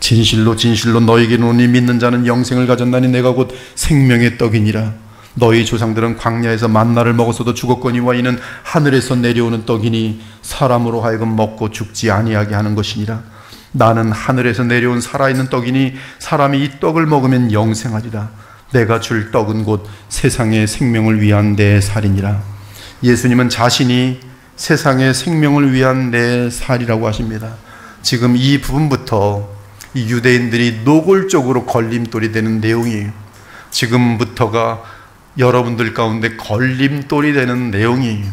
진실로 너에게 이르노니 믿는 자는 영생을 가졌나니 내가 곧 생명의 떡이니라. 너희 조상들은 광야에서 만나를 먹어서도 죽었거니와 이는 하늘에서 내려오는 떡이니 사람으로 하여금 먹고 죽지 아니하게 하는 것이니라. 나는 하늘에서 내려온 살아있는 떡이니 사람이 이 떡을 먹으면 영생하리라. 내가 줄 떡은 곧 세상의 생명을 위한 내 살이니라. 예수님은 자신이 세상의 생명을 위한 내 살이라고 하십니다. 지금 이 부분부터 이 유대인들이 노골적으로 걸림돌이 되는 내용이에요. 지금부터가 여러분들 가운데 걸림돌이 되는 내용이에요.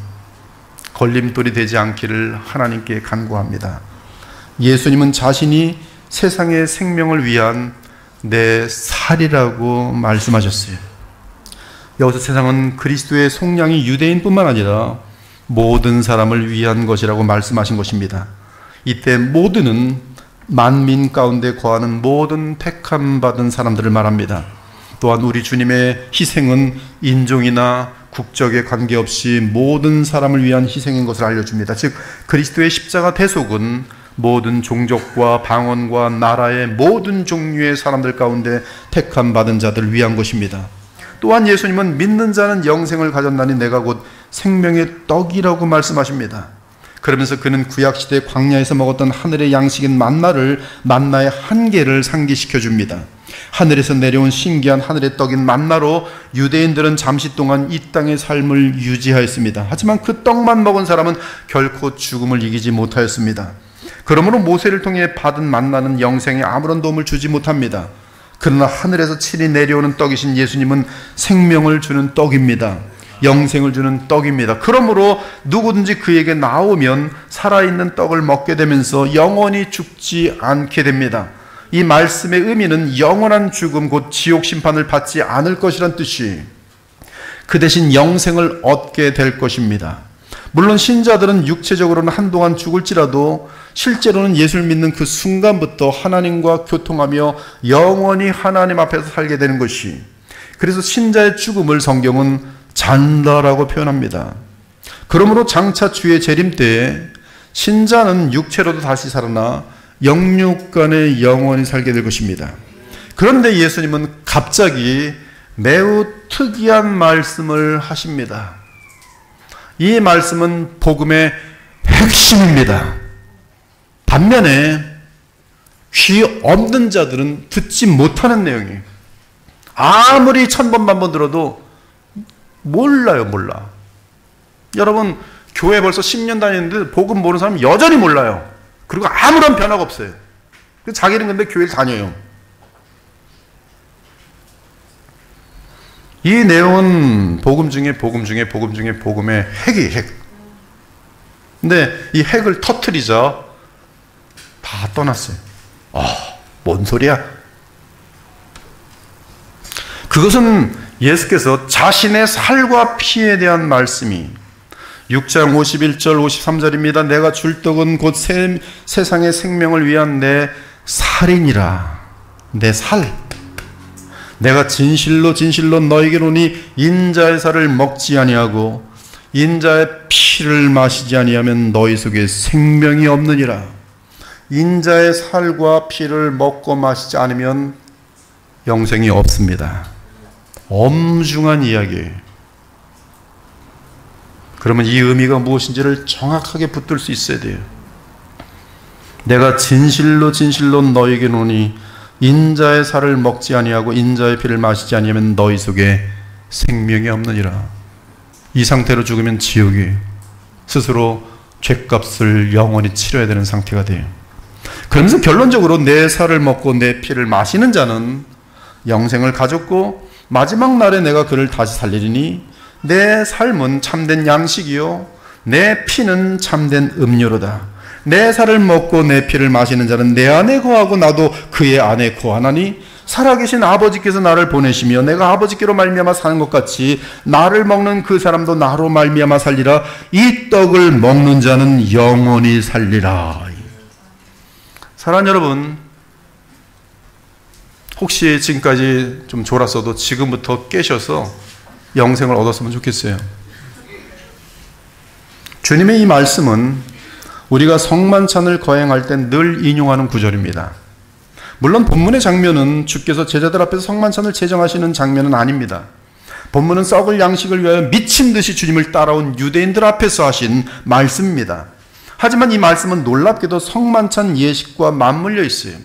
걸림돌이 되지 않기를 하나님께 간구합니다. 예수님은 자신이 세상의 생명을 위한 내 살이라고 말씀하셨어요. 여기서 세상은 그리스도의 속량이 유대인뿐만 아니라 모든 사람을 위한 것이라고 말씀하신 것입니다. 이때 모든은 만민 가운데 거하는 모든 택함 받은 사람들을 말합니다. 또한 우리 주님의 희생은 인종이나 국적에 관계없이 모든 사람을 위한 희생인 것을 알려줍니다. 즉 그리스도의 십자가 대속은 모든 종족과 방언과 나라의 모든 종류의 사람들 가운데 택함 받은 자들을 위한 것입니다. 또한 예수님은 믿는 자는 영생을 가졌나니 내가 곧 생명의 떡이라고 말씀하십니다. 그러면서 그는 구약시대 광야에서 먹었던 하늘의 양식인 만나의 한계를 상기시켜 줍니다. 하늘에서 내려온 신기한 하늘의 떡인 만나로 유대인들은 잠시 동안 이 땅의 삶을 유지하였습니다. 하지만 그 떡만 먹은 사람은 결코 죽음을 이기지 못하였습니다. 그러므로 모세를 통해 받은 만나는 영생에 아무런 도움을 주지 못합니다. 그러나 하늘에서 친히 내려오는 떡이신 예수님은 생명을 주는 떡입니다. 영생을 주는 떡입니다. 그러므로 누구든지 그에게 나오면 살아있는 떡을 먹게 되면서 영원히 죽지 않게 됩니다. 이 말씀의 의미는 영원한 죽음 곧 지옥 심판을 받지 않을 것이란 뜻이, 그 대신 영생을 얻게 될 것입니다. 물론 신자들은 육체적으로는 한동안 죽을지라도 실제로는 예수를 믿는 그 순간부터 하나님과 교통하며 영원히 하나님 앞에서 살게 되는 것이, 그래서 신자의 죽음을 성경은 잔다라고 표현합니다. 그러므로 장차 주의 재림 때에 신자는 육체로도 다시 살아나 영육간에 영원히 살게 될 것입니다. 그런데 예수님은 갑자기 매우 특이한 말씀을 하십니다. 이 말씀은 복음의 핵심입니다. 반면에 귀 없는 자들은 듣지 못하는 내용이에요. 아무리 1000번 만번 들어도 몰라. 여러분 교회 벌써 10년 다니는데 복음 모르는 사람 여전히 몰라요. 그리고 아무런 변화가 없어요. 자기는 근데 교회를 다녀요. 이 내용은 복음 중에 복음의 핵이에요. 핵. 근데 이 핵을 터뜨리자 다 떠났어요. 뭔 소리야? 그것은 예수께서 자신의 살과 피에 대한 말씀이 6장 51절 53절입니다. 내가 줄 떡은 곧 세상의 생명을 위한 내 살이니라. 내 살. 내가 진실로 너에게 이르노니 인자의 살을 먹지 아니하고 인자의 피를 마시지 아니하면 너희 속에 생명이 없느니라. 인자의 살과 피를 먹고 마시지 않으면 영생이 없습니다. 엄중한 이야기예요. 그러면 이 의미가 무엇인지를 정확하게 붙들 수 있어야 돼요. 내가 진실로 진실로 너에게 노니 인자의 살을 먹지 아니하고 인자의 피를 마시지 아니하면 너희 속에 생명이 없느니라. 이 상태로 죽으면 지옥이 스스로 죗값을 영원히 치러야 되는 상태가 돼요. 그러면서 결론적으로 내 살을 먹고 내 피를 마시는 자는 영생을 가졌고 마지막 날에 내가 그를 다시 살리리니 내 삶은 참된 양식이요 내 피는 참된 음료로다. 내 살을 먹고 내 피를 마시는 자는 내 안에 거하고 나도 그의 안에 거하나니 살아계신 아버지께서 나를 보내시며 내가 아버지께로 말미암아 사는 것 같이 나를 먹는 그 사람도 나로 말미암아 살리라. 이 떡을 먹는 자는 영원히 살리라. 사랑하는 여러분, 혹시 지금까지 좀 졸았어도 지금부터 깨셔서 영생을 얻었으면 좋겠어요. 주님의 이 말씀은 우리가 성만찬을 거행할 때 늘 인용하는 구절입니다. 물론 본문의 장면은 주께서 제자들 앞에서 성만찬을 제정하시는 장면은 아닙니다. 본문은 썩을 양식을 위하여 미친 듯이 주님을 따라온 유대인들 앞에서 하신 말씀입니다. 하지만 이 말씀은 놀랍게도 성만찬 예식과 맞물려 있어요.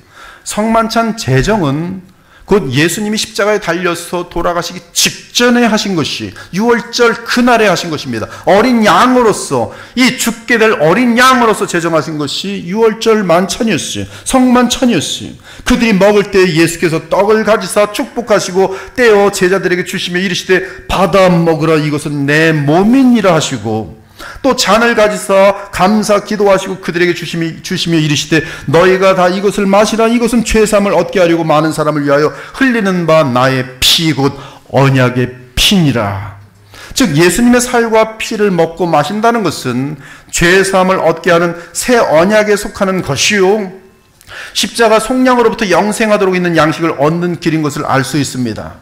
성만찬 제정은 곧 예수님이 십자가에 달려서 돌아가시기 직전에 하신 것이 6월절 그날에 하신 것입니다. 어린 양으로서 이 죽게 될 어린 양으로서 제정하신 것이 6월절 만찬이었어요. 성만찬이었어요. 그들이 먹을 때 예수께서 떡을 가지사 축복하시고 떼어 제자들에게 주시며 이르시되 받아 먹으라 이것은 내 몸이니라 하시고 또 잔을 가지사 감사 기도하시고 그들에게 주시며 이르시되 너희가 다 이것을 마시라 이것은 죄사함을 얻게 하려고 많은 사람을 위하여 흘리는 바 나의 피 곧 언약의 피니라. 즉 예수님의 살과 피를 먹고 마신다는 것은 죄사함을 얻게 하는 새 언약에 속하는 것이요 십자가 속량으로부터 영생하도록 있는 양식을 얻는 길인 것을 알 수 있습니다.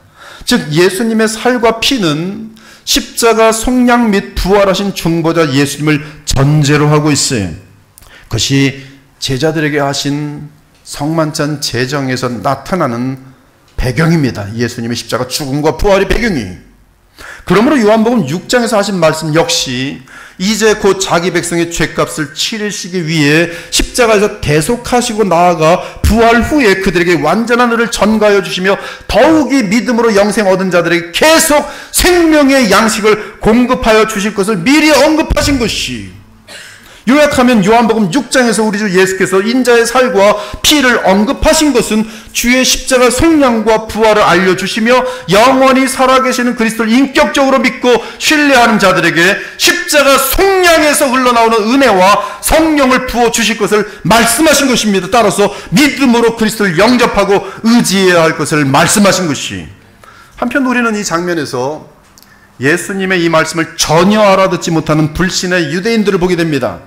즉 예수님의 살과 피는 십자가 속량 및 부활하신 중보자 예수님을 전제로 하고 있어요. 그것이 제자들에게 하신 성만찬 제정에서 나타나는 배경입니다. 예수님의 십자가 죽음과 부활의 배경이. 그러므로 요한복음 6장에서 하신 말씀 역시 이제 곧 자기 백성의 죄값을 치르시기 위해 십자가에서 대속하시고 나아가 부활 후에 그들에게 완전한 의를 전가하여 주시며 더욱이 믿음으로 영생 얻은 자들에게 계속 생명의 양식을 공급하여 주실 것을 미리 언급하신 것이, 요약하면 요한복음 6장에서 우리 주 예수께서 인자의 살과 피를 언급하신 것은 주의 십자가 속량과 부활을 알려주시며 영원히 살아계시는 그리스도를 인격적으로 믿고 신뢰하는 자들에게 십자가 속량에서 흘러나오는 은혜와 성령을 부어주실 것을 말씀하신 것입니다. 따라서 믿음으로 그리스도를 영접하고 의지해야 할 것을 말씀하신 것이. 한편 우리는 이 장면에서 예수님의 이 말씀을 전혀 알아듣지 못하는 불신의 유대인들을 보게 됩니다.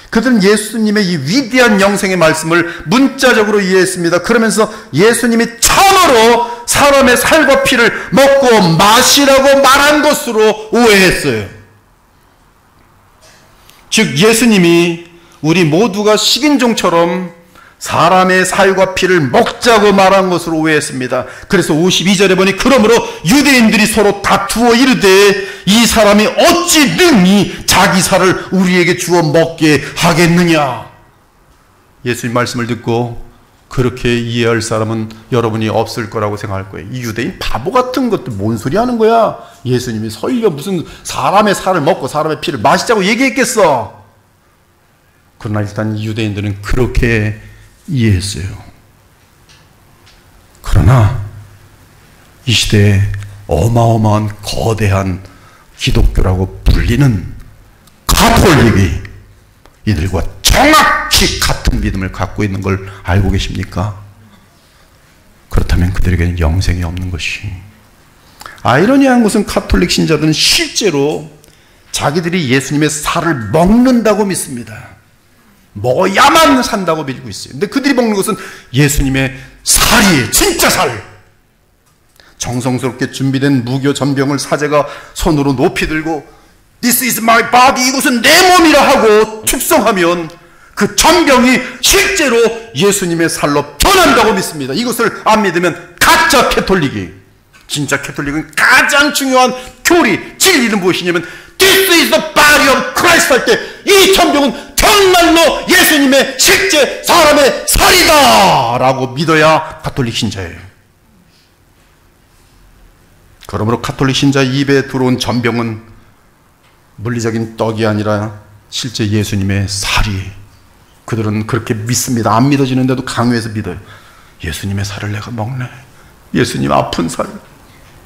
그들은 예수님의 이 위대한 영생의 말씀을 문자적으로 이해했습니다. 그러면서 예수님이 참으로 사람의 살과 피를 먹고 마시라고 말한 것으로 오해했어요. 즉 예수님이 우리 모두가 식인종처럼 사람의 살과 피를 먹자고 말한 것으로 오해했습니다. 그래서 52절에 보니 그러므로 유대인들이 서로 다투어 이르되 이 사람이 어찌 능히 자기 살을 우리에게 주어 먹게 하겠느냐. 예수님 말씀을 듣고 그렇게 이해할 사람은 여러분이 없을 거라고 생각할 거예요. 이 유대인 바보 같은 것도 뭔 소리 하는 거야. 예수님이 설령 무슨 사람의 살을 먹고 사람의 피를 마시자고 얘기했겠어. 그러나 일단 유대인들은 그렇게 이해했어요. 그러나 이 시대에 어마어마한 거대한 기독교라고 불리는 가톨릭이 이들과 정확히 같은 믿음을 갖고 있는 걸 알고 계십니까? 그렇다면 그들에게는 영생이 없는 것이. 아이러니한 것은 가톨릭 신자들은 실제로 자기들이 예수님의 살을 먹는다고 믿습니다. 먹어야만 산다고 믿고 있어요. 근데 그들이 먹는 것은 예수님의 살이에요. 진짜 살. 정성스럽게 준비된 무교 전병을 사제가 손으로 높이 들고 This is my body, 이것은 내 몸이라 하고 축성하면 그 전병이 실제로 예수님의 살로 변한다고 믿습니다. 이것을 안 믿으면 가짜 캐톨릭이, 진짜 캐톨릭은 가장 중요한 교리, 진리는 무엇이냐면 This is the body of Christ 할 때 이 전병은 정말로 예수님의 실제 사람의 살이다 라고 믿어야 가톨릭 신자예요. 그러므로 가톨릭 신자 입에 들어온 전병은 물리적인 떡이 아니라 실제 예수님의 살이. 그들은 그렇게 믿습니다. 안 믿어지는데도 강요해서 믿어요. 예수님의 살을 내가 먹네. 예수님 아픈 살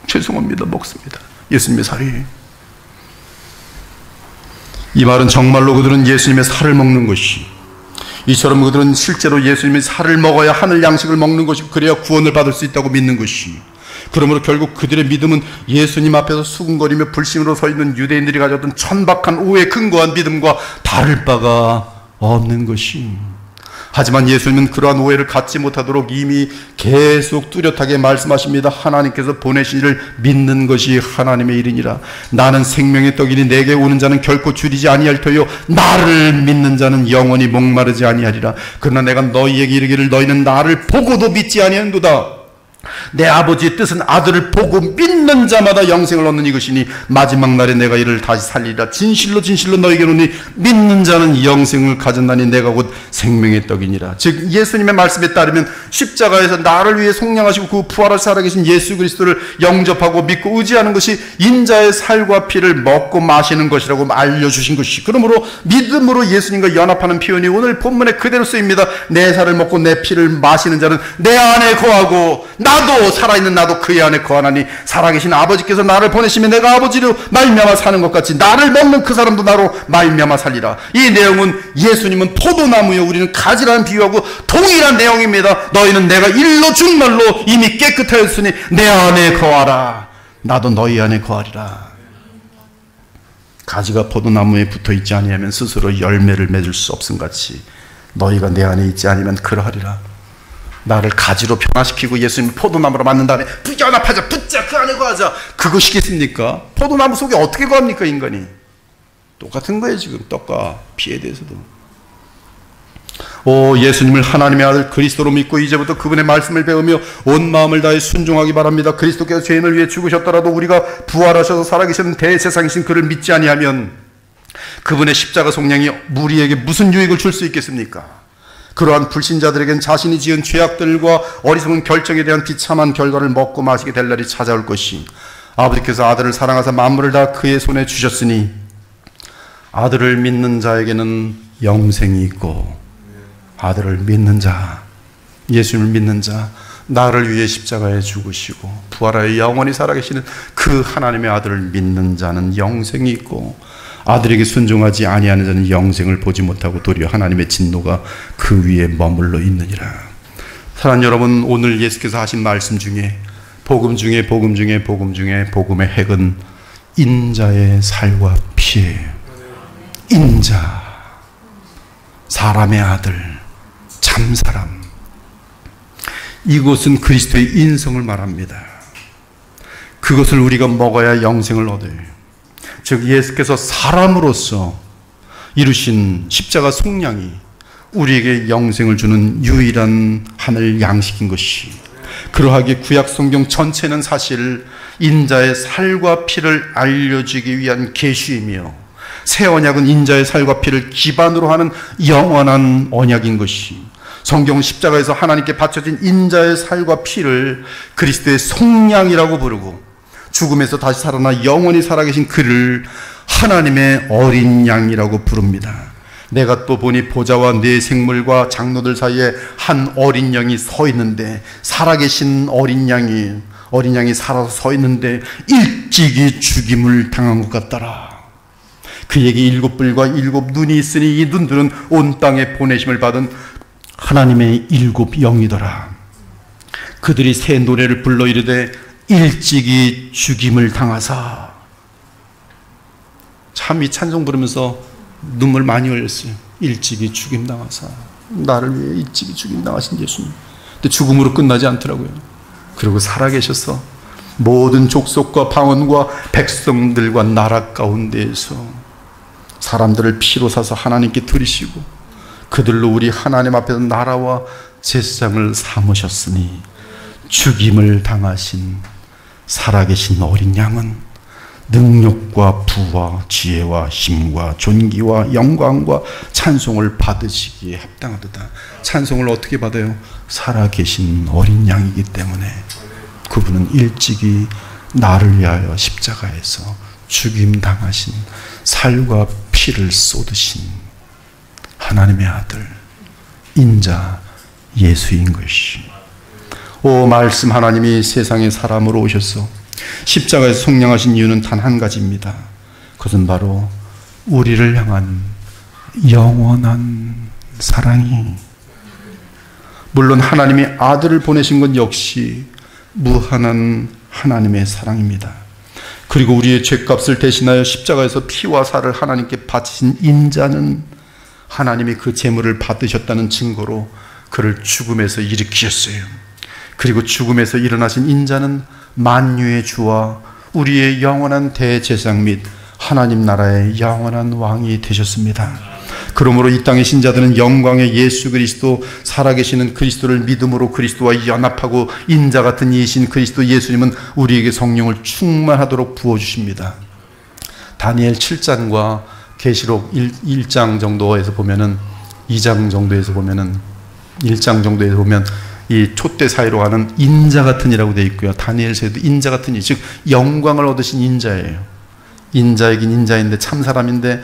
죄송합니다 먹습니다. 예수님의 살이. 이 말은 정말로 그들은 예수님의 살을 먹는 것이, 이처럼 그들은 실제로 예수님의 살을 먹어야 하늘 양식을 먹는 것이고 그래야 구원을 받을 수 있다고 믿는 것이, 그러므로 결국 그들의 믿음은 예수님 앞에서 수군거리며 불신으로 서 있는 유대인들이 가졌던 천박한 오해에 근거한 믿음과 다를 바가 없는 것이. 하지만 예수님은 그러한 오해를 갖지 못하도록 이미 계속 뚜렷하게 말씀하십니다. 하나님께서 보내신 이를 믿는 것이 하나님의 일이니라. 나는 생명의 떡이니 내게 오는 자는 결코 줄이지 아니할 터요 나를 믿는 자는 영원히 목마르지 아니하리라. 그러나 내가 너희에게 이르기를 너희는 나를 보고도 믿지 아니하는도다. 내 아버지의 뜻은 아들을 보고 믿는 자마다 영생을 얻는 이것이니 마지막 날에 내가 이를 다시 살리리라. 진실로 진실로 너희에게 이르노니 믿는 자는 영생을 가졌나니 내가 곧 생명의 떡이니라. 즉 예수님의 말씀에 따르면 십자가에서 나를 위해 속량하시고 그 부활하사 살아계신 예수 그리스도를 영접하고 믿고 의지하는 것이 인자의 살과 피를 먹고 마시는 것이라고 알려주신 것이, 그러므로 믿음으로 예수님과 연합하는 표현이 오늘 본문에 그대로 쓰입니다. 내 살을 먹고 내 피를 마시는 자는 내 안에 거하고 나도, 살아있는 나도 그의 안에 거하나니 살아계신 아버지께서 나를 보내시면 내가 아버지로 말미암아 사는 것 같이 나를 먹는 그 사람도 나로 말미암아 살리라. 이 내용은 예수님은 포도나무요 우리는 가지라는 비유하고 동일한 내용입니다. 너희는 내가 일로 정말로 이미 깨끗하였으니 내 안에 거하라. 나도 너희 안에 거하리라. 가지가 포도나무에 붙어있지 아니하면 스스로 열매를 맺을 수 없음같이 너희가 내 안에 있지 아니면 그러하리라. 나를 가지로 변화시키고 예수님을 포도나무로 만든 다음에 연합하자, 붙자, 그 안에 거하자, 그것이겠습니까? 포도나무 속에 어떻게 거합니까 인간이? 똑같은 거예요 지금 떡과 피에 대해서도. 예수님을 하나님의 아들 그리스도로 믿고 이제부터 그분의 말씀을 배우며 온 마음을 다해 순종하기 바랍니다. 그리스도께서 죄인을 위해 죽으셨더라도 우리가 부활하셔서 살아계시는 대세상이신 그를 믿지 아니하면 그분의 십자가 속량이 우리에게 무슨 유익을 줄 수 있겠습니까? 그러한 불신자들에겐 자신이 지은 죄악들과 어리석은 결정에 대한 비참한 결과를 먹고 마시게 될 날이 찾아올 것이, 아버지께서 아들을 사랑하사 만물을 다 그의 손에 주셨으니 아들을 믿는 자에게는 영생이 있고, 아들을 믿는 자, 예수님을 믿는 자, 나를 위해 십자가에 죽으시고 부활하여 영원히 살아계시는 그 하나님의 아들을 믿는 자는 영생이 있고, 아들에게 순종하지 아니하는 자는 영생을 보지 못하고 도리어 하나님의 진노가 그 위에 머물러 있느니라. 사랑하는 여러분, 오늘 예수께서 하신 말씀 중에 복음 중에 복음의 핵은 인자의 살과 피예요. 인자, 사람의 아들, 참사람. 이것은 그리스도의 인성을 말합니다. 그것을 우리가 먹어야 영생을 얻어요. 즉 예수께서 사람으로서 이루신 십자가 속량이 우리에게 영생을 주는 유일한 하늘 양식인 것이, 그러하기에 구약 성경 전체는 사실 인자의 살과 피를 알려주기 위한 계시이며, 새 언약은 인자의 살과 피를 기반으로 하는 영원한 언약인 것이, 성경은 십자가에서 하나님께 바쳐진 인자의 살과 피를 그리스도의 속량이라고 부르고, 죽음에서 다시 살아나 영원히 살아계신 그를 하나님의 어린 양이라고 부릅니다. 내가 또 보니 보좌와 네 생물과 장로들 사이에 한 어린 양이 서 있는데, 살아계신 어린 양이 살아서 서 있는데 일찍이 죽임을 당한 것 같더라. 그에게 7뿔과 7눈이 있으니 이 눈들은 온 땅에 보내심을 받은 하나님의 7 영이더라. 그들이 새 노래를 불러 이르되 일찍이 죽임을 당하사. 참 이 찬송 부르면서 눈물 많이 흘렸어요. 일찍이 죽임 당하사. 나를 위해 일찍이 죽임 당하신 예수님. 근데 죽음으로 끝나지 않더라고요. 그리고 살아계셔서 모든 족속과 방언과 백성들과 나라 가운데에서 사람들을 피로 사서 하나님께 드리시고 그들로 우리 하나님 앞에서 나라와 제사장을 삼으셨으니 죽임을 당하신 살아계신 어린 양은 능력과 부와 지혜와 힘과 존귀와 영광과 찬송을 받으시기에 합당하도다. 찬송을 어떻게 받아요? 살아계신 어린 양이기 때문에. 그분은 일찍이 나를 위하여 십자가에서 죽임 당하신, 살과 피를 쏟으신 하나님의 아들, 인자 예수인 것이. 오 말씀 하나님이 세상에 사람으로 오셔서 십자가에서 속량하신 이유는 단 한 가지입니다. 그것은 바로 우리를 향한 영원한 사랑이, 물론 하나님이 아들을 보내신 것 역시 무한한 하나님의 사랑입니다. 그리고 우리의 죄값을 대신하여 십자가에서 피와 살을 하나님께 바치신 인자는 하나님이 그 제물을 받으셨다는 증거로 그를 죽음에서 일으키셨어요. 그리고 죽음에서 일어나신 인자는 만유의 주와 우리의 영원한 대제사장 및 하나님 나라의 영원한 왕이 되셨습니다. 그러므로 이 땅의 신자들은 영광의 예수 그리스도, 살아계시는 그리스도를 믿음으로 그리스도와 연합하고 인자 같은 이이신 그리스도 예수님은 우리에게 성령을 충만하도록 부어주십니다. 다니엘 7장과 계시록 1장 정도에서 보면은, 2장 정도에서 보면은, 1장 정도에서 보면 이 촛대 사이로 가는 인자 같은 이라고 되어 있고요. 다니엘서에도 인자 같은 이, 즉 영광을 얻으신 인자예요. 인자이긴 인자인데 참 사람인데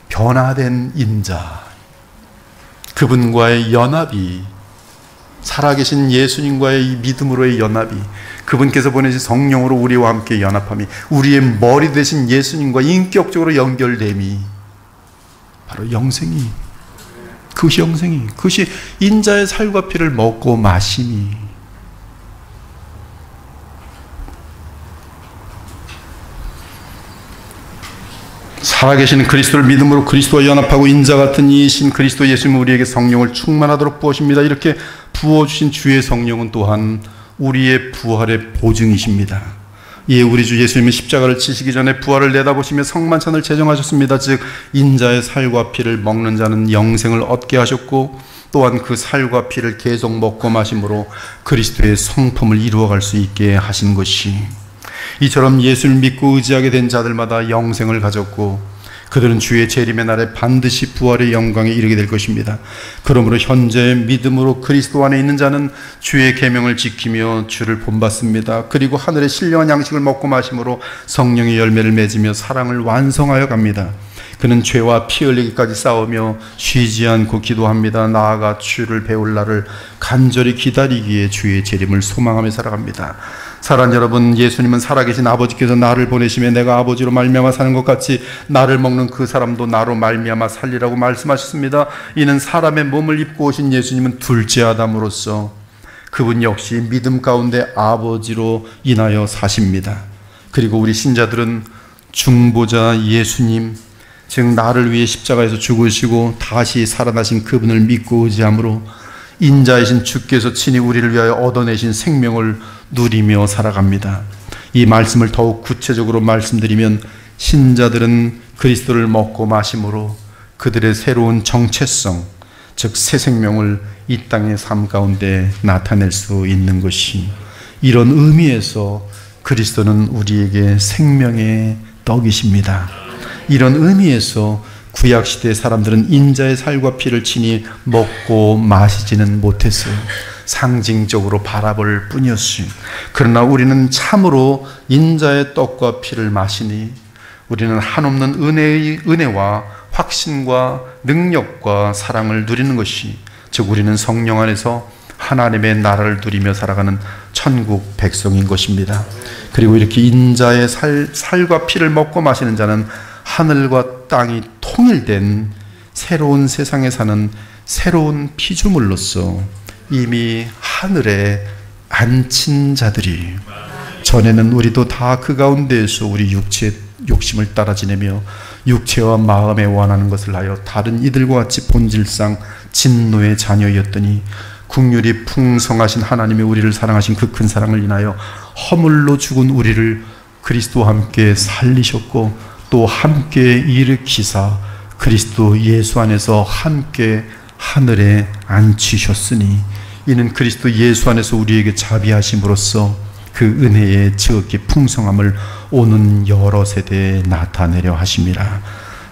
변화된 인자, 그분과의 연합이, 살아계신 예수님과의 이 믿음으로의 연합이, 그분께서 보내신 성령으로 우리와 함께 연합함이, 우리의 머리 되신 예수님과 인격적으로 연결됨이 바로 영생이, 그것이 영생이, 그것이 인자의 살과 피를 먹고 마심이. 살아계시는 그리스도를 믿음으로 그리스도와 연합하고 인자 같은 이이신 그리스도 예수님은 우리에게 성령을 충만하도록 부으십니다. 이렇게 부어주신 주의 성령은 또한 우리의 부활의 보증이십니다. 예, 우리 주 예수님은 십자가를 지시기 전에 부활을 내다보시며 성만찬을 제정하셨습니다. 즉 인자의 살과 피를 먹는 자는 영생을 얻게 하셨고, 또한 그 살과 피를 계속 먹고 마심으로 그리스도의 성품을 이루어갈 수 있게 하신 것이, 이처럼 예수를 믿고 의지하게 된 자들마다 영생을 가졌고 그들은 주의 재림의 날에 반드시 부활의 영광에 이르게 될 것입니다. 그러므로 현재 믿음으로 그리스도 안에 있는 자는 주의 계명을 지키며 주를 본받습니다. 그리고 하늘의 신령한 양식을 먹고 마심으로 성령의 열매를 맺으며 사랑을 완성하여 갑니다. 그는 죄와 피 흘리기까지 싸우며 쉬지 않고 기도합니다. 나아가 주를 배울 날을 간절히 기다리기에 주의 재림을 소망하며 살아갑니다. 사랑하는 여러분, 예수님은 살아계신 아버지께서 나를 보내시며 내가 아버지로 말미암아 사는 것 같이 나를 먹는 그 사람도 나로 말미암아 살리라고 말씀하셨습니다. 이는 사람의 몸을 입고 오신 예수님은 둘째 아담으로서 그분 역시 믿음 가운데 아버지로 인하여 사십니다. 그리고 우리 신자들은 중보자 예수님, 즉 나를 위해 십자가에서 죽으시고 다시 살아나신 그분을 믿고 의지함으로 인자이신 주께서 친히 우리를 위하여 얻어내신 생명을 누리며 살아갑니다. 이 말씀을 더욱 구체적으로 말씀드리면, 신자들은 그리스도를 먹고 마심으로 그들의 새로운 정체성, 즉 새 생명을 이 땅의 삶 가운데 나타낼 수 있는 것이, 이런 의미에서 그리스도는 우리에게 생명의 떡이십니다. 이런 의미에서 구약시대 사람들은 인자의 살과 피를 친히 먹고 마시지는 못했어요. 상징적으로 바라볼 뿐이었어요. 그러나 우리는 참으로 인자의 떡과 피를 마시니 우리는 한없는 은혜와 확신과 능력과 사랑을 누리는 것이, 즉 우리는 성령 안에서 하나님의 나라를 누리며 살아가는 천국 백성인 것입니다. 그리고 이렇게 인자의 살과 피를 먹고 마시는 자는 하늘과 땅이 통일된 새로운 세상에 사는 새로운 피조물로서 이미 하늘에 앉힌 자들이, 전에는 우리도 다 그 가운데에서 우리 육체의 욕심을 따라 지내며 육체와 마음에 원하는 것을 하여 다른 이들과 같이 본질상 진노의 자녀였더니 긍휼이 풍성하신 하나님이 우리를 사랑하신 그 큰 사랑을 인하여 허물로 죽은 우리를 그리스도와 함께 살리셨고 또 함께 일으키사 그리스도 예수 안에서 함께 하늘에 앉히셨으니 이는 그리스도 예수 안에서 우리에게 자비하심으로써 그 은혜의 지극히 풍성함을 오는 여러 세대에 나타내려 하심이라.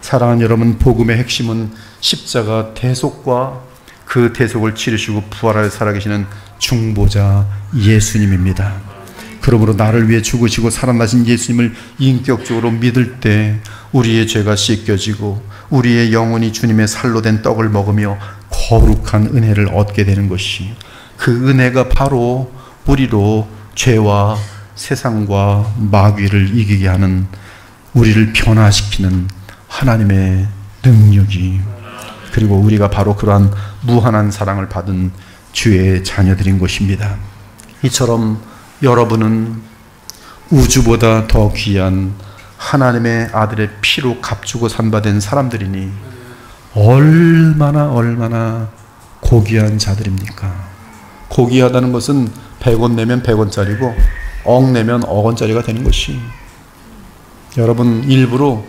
사랑하는 여러분, 복음의 핵심은 십자가 대속과 그 대속을 치르시고 부활하여 살아계시는 중보자 예수님입니다. 그러므로 나를 위해 죽으시고 살아나신 예수님을 인격적으로 믿을 때 우리의 죄가 씻겨지고 우리의 영혼이 주님의 살로 된 떡을 먹으며 거룩한 은혜를 얻게 되는 것이, 그 은혜가 바로 우리로 죄와 세상과 마귀를 이기게 하는, 우리를 변화시키는 하나님의 능력이, 그리고 우리가 바로 그러한 무한한 사랑을 받은 주의 자녀들인 것입니다. 이처럼 여러분은 우주보다 더 귀한 하나님의 아들의 피로 값주고 산바된 사람들이니 얼마나 고귀한 자들입니까? 고귀하다는 것은 100원 내면 100원짜리고 억 내면 억원짜리가 되는 것이, 여러분, 일부러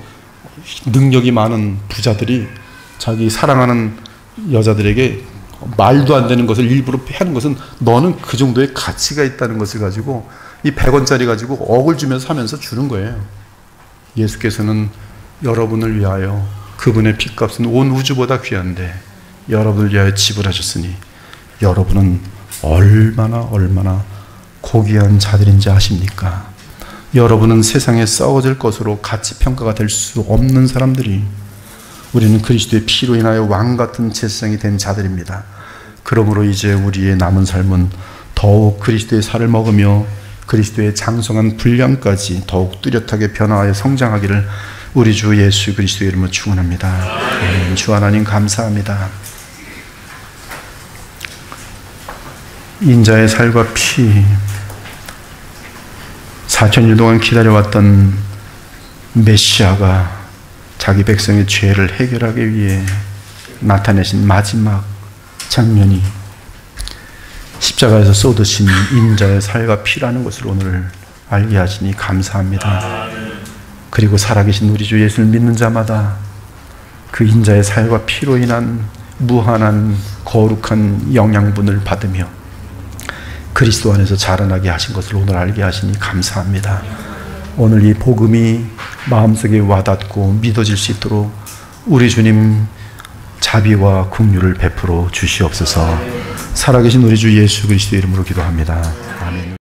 능력이 많은 부자들이 자기 사랑하는 여자들에게 말도 안 되는 것을 일부러 하는 것은, 너는 그 정도의 가치가 있다는 것을 가지고 이 100원짜리 가지고 억을 주면서 하면서 주는 거예요. 예수께서는 여러분을 위하여 그분의 핏값은 온 우주보다 귀한데 여러분을 위하여 지불하셨으니 여러분은 얼마나 고귀한 자들인지 아십니까? 여러분은 세상에 썩어질 것으로 가치 평가가 될 수 없는 사람들이, 우리는 그리스도의 피로 인하여 왕같은 제사장이 된 자들입니다. 그러므로 이제 우리의 남은 삶은 더욱 그리스도의 살을 먹으며 그리스도의 장성한 분량까지 더욱 뚜렷하게 변화하여 성장하기를 우리 주 예수 그리스도의 이름으로 축원합니다. 주 하나님 감사합니다. 인자의 살과 피, 4000일 동안 기다려왔던 메시아가 자기 백성의 죄를 해결하기 위해 나타내신 마지막 장면이 십자가에서 쏟으신 인자의 살과 피라는 것을 오늘 알게 하시니 감사합니다. 그리고 살아계신 우리 주 예수를 믿는 자마다 그 인자의 살과 피로 인한 무한한 거룩한 영양분을 받으며 그리스도 안에서 자라나게 하신 것을 오늘 알게 하시니 감사합니다. 오늘 이 복음이 마음속에 와닿고 믿어질 수 있도록 우리 주님 자비와 긍휼을 베풀어 주시옵소서. 살아계신 우리 주 예수 그리스도의 이름으로 기도합니다. 아멘.